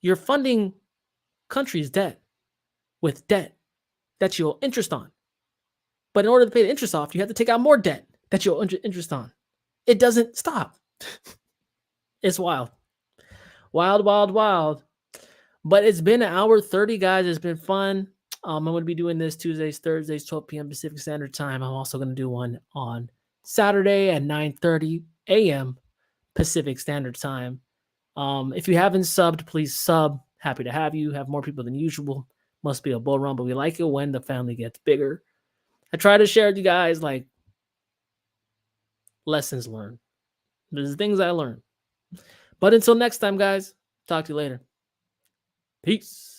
Speaker 1: You're funding countries' debt with debt that you'll interest on. But in order to pay the interest off, you have to take out more debt that you'll interest on. It doesn't stop. It's wild. Wild, wild, wild. But it's been an hour 30, guys. It's been fun. I'm going to be doing this Tuesdays, Thursdays, 12 p.m. Pacific Standard Time. I'm also going to do one on Saturday at 9:30 a.m. Pacific Standard Time. If you haven't subbed, please sub. Happy to have you. Have more people than usual. Must be a bull run, but we like it when the family gets bigger. I try to share with you guys like lessons learned. There's things I learned. But until next time, guys, talk to you later. Peace.